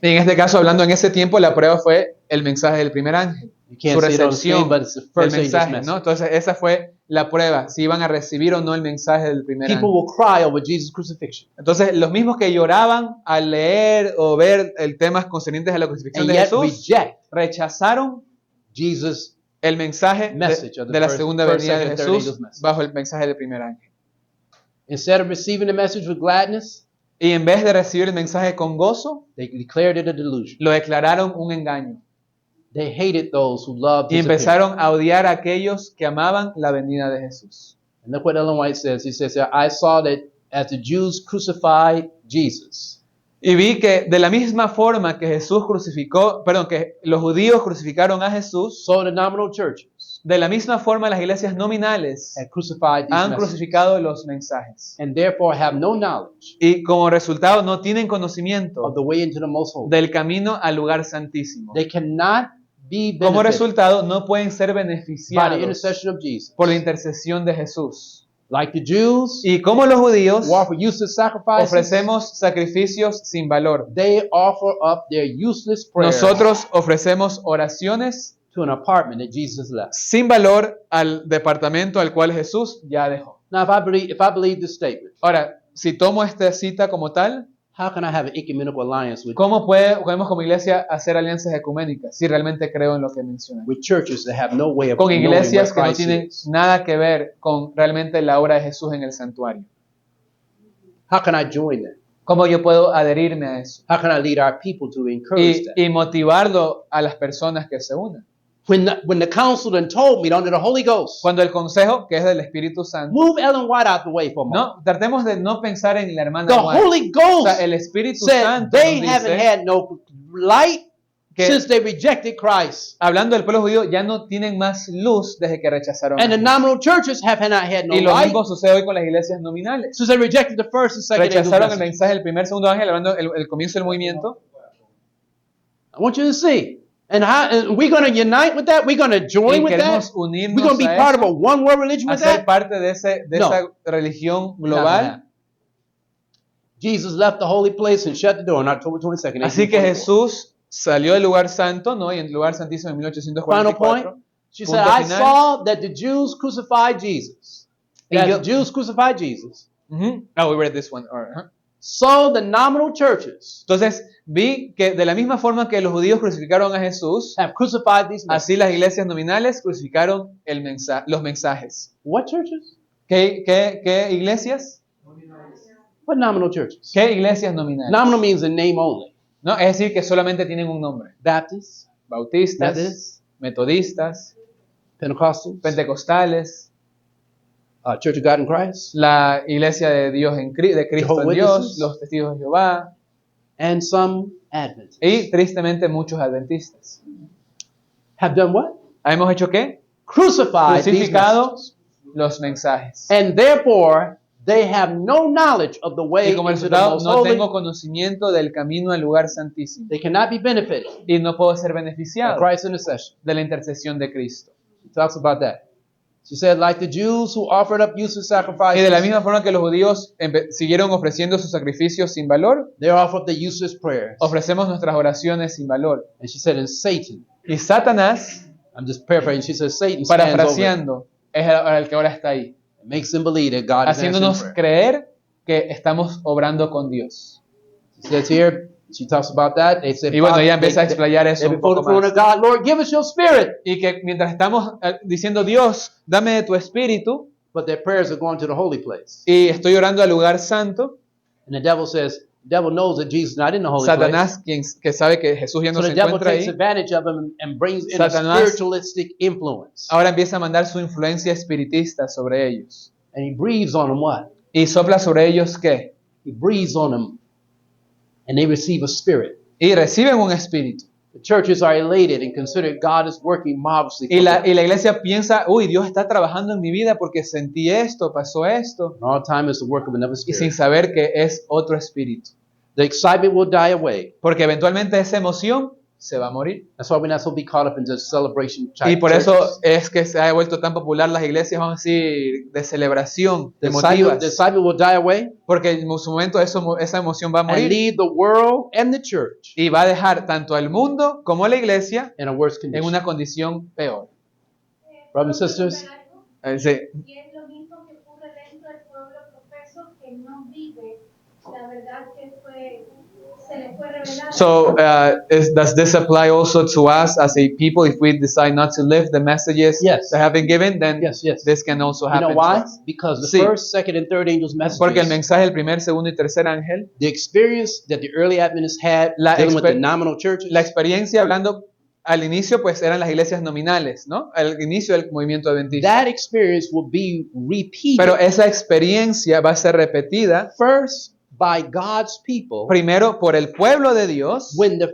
Y en este caso, hablando en ese tiempo, la prueba fue el mensaje del primer ángel, You can't su see it on the screen, recepción but it's the del first angel's mensaje, message. ¿no? Entonces, esa fue la prueba, si iban a recibir o no el mensaje del primer People ángel. will cry over Jesus' crucifixion, Entonces, los mismos que lloraban al leer o ver el tema concernientes a la crucifixión and de yet Jesús, reject rechazaron Jesus' el mensaje message of the de la first- segunda first, venida de second, third Jesús angel's message. bajo el mensaje del primer ángel. Instead of receiving the message with gladness, Y en vez de recibir el mensaje con gozo, they declared it a delusion. lo declararon un engaño. They hated those who loved Y his appearance. empezaron a odiar a aquellos que amaban la venida de Jesús. And look what Ellen White says. He says, I saw that as the Jews crucified Jesus, Y vi que de la misma forma que que los judíos crucificaron a Jesús, so the nominal churches de la misma forma las iglesias nominales had crucified these han messages, crucificado los mensajes. and therefore have no knowledge Y como resultado no tienen conocimiento of the way into the most holy. del camino al lugar santísimo. They cannot be Como benefited resultado no pueden ser by the beneficiados intercession of Jesus. por la intercesión de Jesús. Like the Jews Y como los judíos who offer useless sacrifices, ofrecemos sacrificios sin valor, they offer up their useless prayers nosotros ofrecemos oraciones to an apartment that Jesus left. sin valor al departamento al cual Jesús ya dejó. Now, if I believe this statement, Ahora, si tomo esta cita como tal, how can I have an ecumenical alliance ¿cómo podemos como iglesia hacer alianzas ecuménicas si realmente creo en lo que mencioné? with churches that have no way of Con knowing iglesias what que no Christ tienen is? nada que ver con realmente la obra de Jesús en el santuario. How can I join them? ¿Cómo yo puedo adherirme a eso? How can I lead our people to encourage them? Y motivarlo a las personas que se unan. When the council then told me under the Holy Ghost, Cuando el consejo, que es del Espíritu Santo, move Ellen White out the way for a moment. no, tratemos de no pensar en la hermana The White. Holy O Ghost sea, el Espíritu said Santo they nos haven't dice had no light que, since they rejected Christ. hablando del pueblo judío, ya no tienen más luz desde que rechazaron a And the Jesús. nominal churches have not had no Y lo light mismo sucede hoy con las iglesias nominales. since they rejected the first and second angel Rechazaron el message. mensaje del primer, segundo ángel, hablando el comienzo del movimiento. I want you to see. And we're going to unite with that? We're going to Y join with that? queremos We're unirnos going to be a part of a eso, one world religion a with ser that? parte de No. esa religión Not gonna global. happen. Jesus left the holy place and shut the door on October 22nd, Así que 1844. Jesús salió del lugar santo, ¿no? Y en el lugar santísimo en Final 1844. point. She Punto said, I final. saw that the Jews crucified Jesus. Y That yo- the Jews crucified Jesus. Oh, we read this one. All right. So the nominal churches Entonces, vi que de la misma forma que los judíos crucificaron a Jesús, have crucified these men. así las iglesias nominales crucificaron los mensajes. What churches? ¿Qué iglesias? What nominal churches? ¿Qué iglesias nominales? Nominal means a name only. ¿No? Es decir, que solamente tienen un nombre. Baptists, Bautistas, Methodist, metodistas, Pentecostals, pentecostales, Church of God in Christ, la iglesia de Dios de Cristo en Jehovah's Dios, Witnesses. los testigos de Jehová and some Adventists. y tristemente muchos adventistas. Have done what? ¿Hemos hecho qué? Crucified these Crucificado messages. los mensajes. And therefore, they have no knowledge of the way Y como into the resultado most no holy. tengo conocimiento del camino al lugar santísimo. They cannot be benefited Y no puedo ser by beneficiado Christ's intercession. de la intercesión de Cristo. She talks about that. She said, like the Jews who offered up useless Y de sacrifices, la misma forma que los judíos siguieron ofreciendo sus sacrificios sin valor, they offer up the useless prayers. ofrecemos nuestras oraciones sin valor. And she said, and Satan, Y Satanás, I'm just paraphrasing, she says, Satan stands over it parafraseando, es el que ahora está ahí, and makes them believe that God is answering haciéndonos prayer. creer que estamos obrando con Dios. She says here, she talks about that. They said, Y bueno, ella Father, empieza a explayar eso they un before the poco throne of más. God, Lord, give us your spirit. Y que mientras estamos diciendo, Dios, dame de tu espíritu, But their prayers are going to the holy place. y estoy orando al lugar santo, And the devil says, the devil knows that Jesus is not in the holy Satanás, que sabe que Jesús ya place. no So se the devil encuentra takes ahí, advantage of him and brings in a Satanás- spiritualistic influence. ahora empieza a mandar su influencia espiritista sobre ellos. And he breathes on them what? Y sopla sobre ellos, ¿qué? He breathes on them and they receive a spirit. Y reciben un espíritu. The churches are elated and consider God is working marvelously. Y for la them. iglesia piensa, uy, Dios está trabajando en mi vida porque sentí esto, pasó esto. And all time is the work of another Y sin spirit. saber que es otro espíritu. The excitement will die away. Porque eventualmente esa emoción se va a morir. That's why we're not supposed to be caught up in just celebration Y type por eso churches. es que se ha vuelto tan popular las iglesias, vamos a decir, de celebración, The emotivas. excitement will die away Porque en su momento esa emoción va a and morir. leave the world and the church Y va a dejar tanto al mundo como a la iglesia in a worse en condition. una condición peor. Brothers and sisters, Sí. Y es lo mismo que ocurre dentro del pueblo profeso que no vive la verdad que se le fue revelada. So, does this apply also to us as a people? If we decide not to live the messages Yes. that have been given, then Yes, yes. this can also you happen know why? to us. Because the Sí. first, second, and third angels' Porque el messages, mensaje del primer, segundo y tercer ángel, the experience that the early Adventists had La dealing with the exper- nominal churches, la experiencia hablando al inicio, pues eran las iglesias nominales, ¿no? Al inicio del movimiento adventista. that experience will be repeated Pero esa experiencia va a ser repetida first by God's people primero por el pueblo de Dios. when the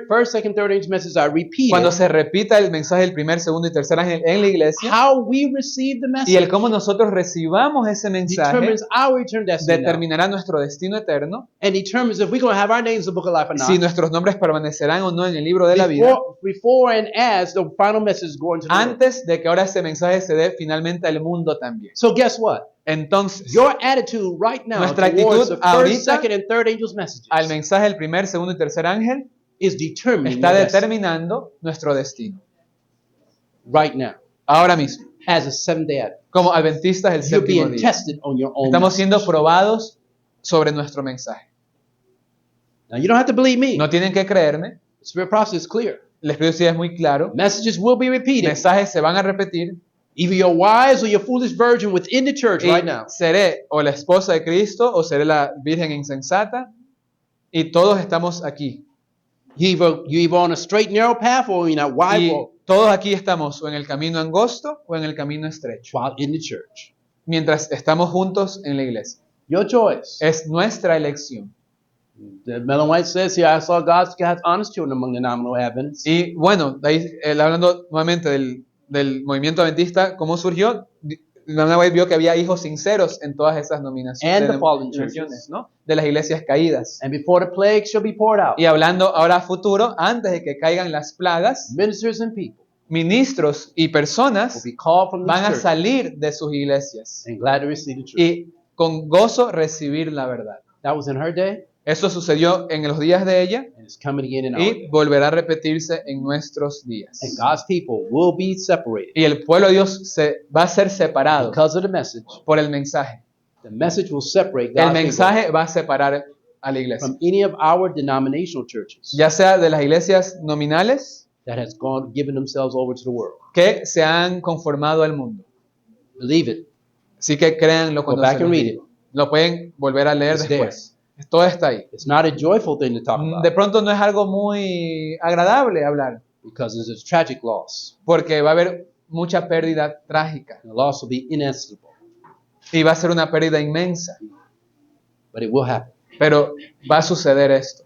first, second, third angel messages are repeated. Cuando se repita el mensaje del primer, segundo y tercer ángel en la iglesia, How we receive the y el message cómo nosotros recibamos ese mensaje determines our eternal destiny now, determinará nuestro destino eterno, and determines if we're going to have our names in the book of life or not. si nuestros nombres permanecerán o no en el libro de la vida, Before and as the final message go into the world. antes de que ahora ese mensaje se dé finalmente al mundo también. So guess what? Entonces, Your attitude right now Nuestra towards the actitud first, ahorita second, and third angels' messages al mensaje del primer, segundo y tercer ángel is determining está your destiny determinando nuestro destino. right now. Ahora mismo, As a Seventh-day Adventist, como adventistas del you're séptimo being día, tested on your own. estamos siendo message. probados sobre nuestro mensaje. Now you don't have to believe me. No tienen que creerme, The spirit prophecy is clear. el Espíritu sí es muy claro, Messages will be repeated, mensajes se van a repetir, Either your wise or your foolish virgin within the church Y right now. seré o la esposa de Cristo o seré la virgen insensata. Y todos estamos aquí. You either on a straight narrow path or in a wide Y road todos aquí estamos o en el camino angosto o en el camino estrecho. while in the church. Mientras estamos juntos en la iglesia. Your choice. Es nuestra elección. Ellen White says here, I saw God's honest children among the nominal Adventists. Y bueno, de ahí, hablando nuevamente del movimiento adventista, ¿cómo surgió? Ellen White vio que había hijos sinceros en todas esas And nominaciones, the fallen denominaciones, ¿no? De las iglesias caídas. And before the plague shall be poured out, Y hablando ahora a futuro, antes de que caigan las plagas, ministers and people ministros y will personas be called from van the a church salir de sus iglesias and glad to receive the truth. y con gozo recibir la verdad. That was in her day, Eso sucedió en los días de ella and it's coming again in our y day. volverá a repetirse en nuestros días. And God's people will be separated Y el pueblo de Dios va a ser separado because of the message. por el mensaje. The message will separate El God's people mensaje va a separar a la iglesia, from any of our denominational churches ya sea de las iglesias nominales that has given themselves over to the world. que se han conformado al mundo. Believe it. Así que créanlo Go cuando back se los and read digo. Lo pueden volver a leer It's después. Todo está ahí. It's not a joyful thing to talk De about pronto no es algo muy agradable hablar, because it's a tragic loss. porque va a haber mucha pérdida trágica The loss will be inestimable, y va a ser una pérdida inmensa, but it will happen. pero va a suceder esto.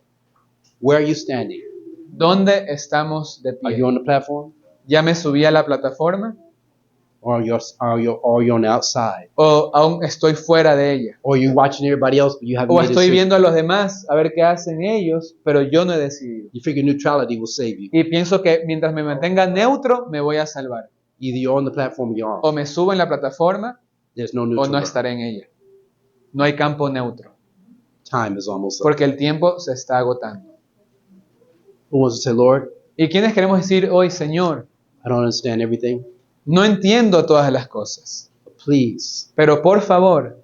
Where are you standing? ¿Dónde estamos de Are pie? you on the platform ¿Ya me subí a la plataforma or are you on the outside? o aún estoy fuera de ella? Or are you watching everybody else, but you haven't ¿O made a estoy decision? viendo a los demás a ver qué hacen ellos, pero yo no he decidido? You figure neutrality will save you. Y pienso que mientras me mantenga neutro, me voy a salvar. Either you're on the platform or you aren't. O me subo en la plataforma There's no o neutral no ground. estaré en ella. No hay campo neutro, Time is almost up. porque el tiempo se está agotando. Who wants to say, Lord, ¿Y quiénes queremos decir hoy, Señor, I don't understand everything, no entiendo todas las cosas, but please pero por favor,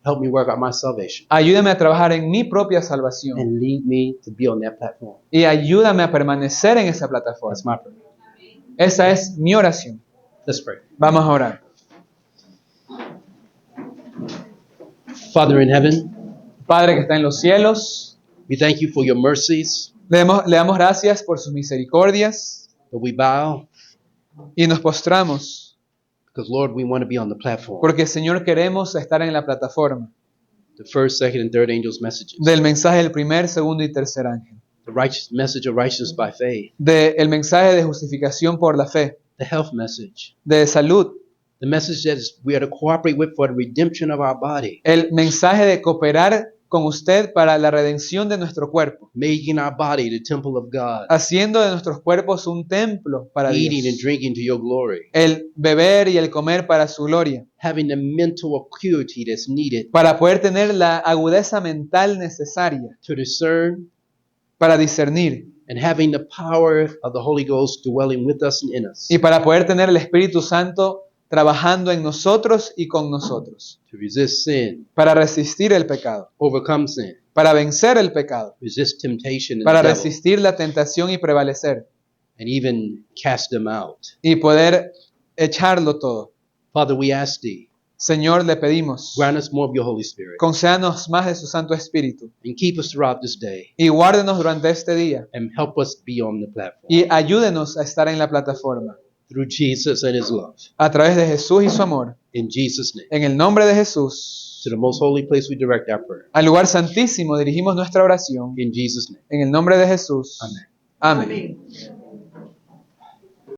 help me work out my salvation ayúdame a trabajar en mi propia salvación and lead me to be on that platform. y ayúdame a permanecer en esa plataforma? That's my prayer. Esa es mi oración. Let's pray. Vamos a orar. Father in heaven, Padre que está en los cielos, we thank you for your mercies, le damos gracias por sus misericordias but we bow y nos postramos because, Lord, we want to be on the platform. porque, Señor, queremos estar en la plataforma The first, second, and third angels' messages. del mensaje del primer, segundo y tercer ángel, The righteous message of righteousness by faith. del mensaje de justificación por la fe, The health message. de salud, The message that we are to cooperate with for the redemption of our body. el mensaje de cooperar con usted para la redención de nuestro cuerpo, Making our body the temple of God. haciendo de nuestros cuerpos un templo para Eating and Dios, drinking to your glory. el beber y el comer para su gloria, Having the mental acuity that's needed para poder tener la agudeza mental necesaria to discern, para discernir and having the power of the Holy Ghost dwelling with us and in us y para poder tener el Espíritu Santo trabajando en nosotros y con nosotros, to resist sin, para resistir el pecado, overcome sin, para vencer el pecado, resist temptation and para the devil, resistir la tentación y prevalecer, and even cast them out. y poder echarlo todo. Father, we ask thee, Señor, le pedimos, grant us more of your Holy Spirit, concédanos más de su Santo Espíritu and keep us throughout this day, y guárdenos durante este día and help us be on the platform. y ayúdenos a estar en la plataforma Through Jesus and his love. a través de Jesús y su amor. In Jesus' name. En el nombre de Jesús, To the most holy place we direct our prayer. al lugar santísimo dirigimos nuestra oración. In Jesus' name. En el nombre de Jesús. Amén. Amén.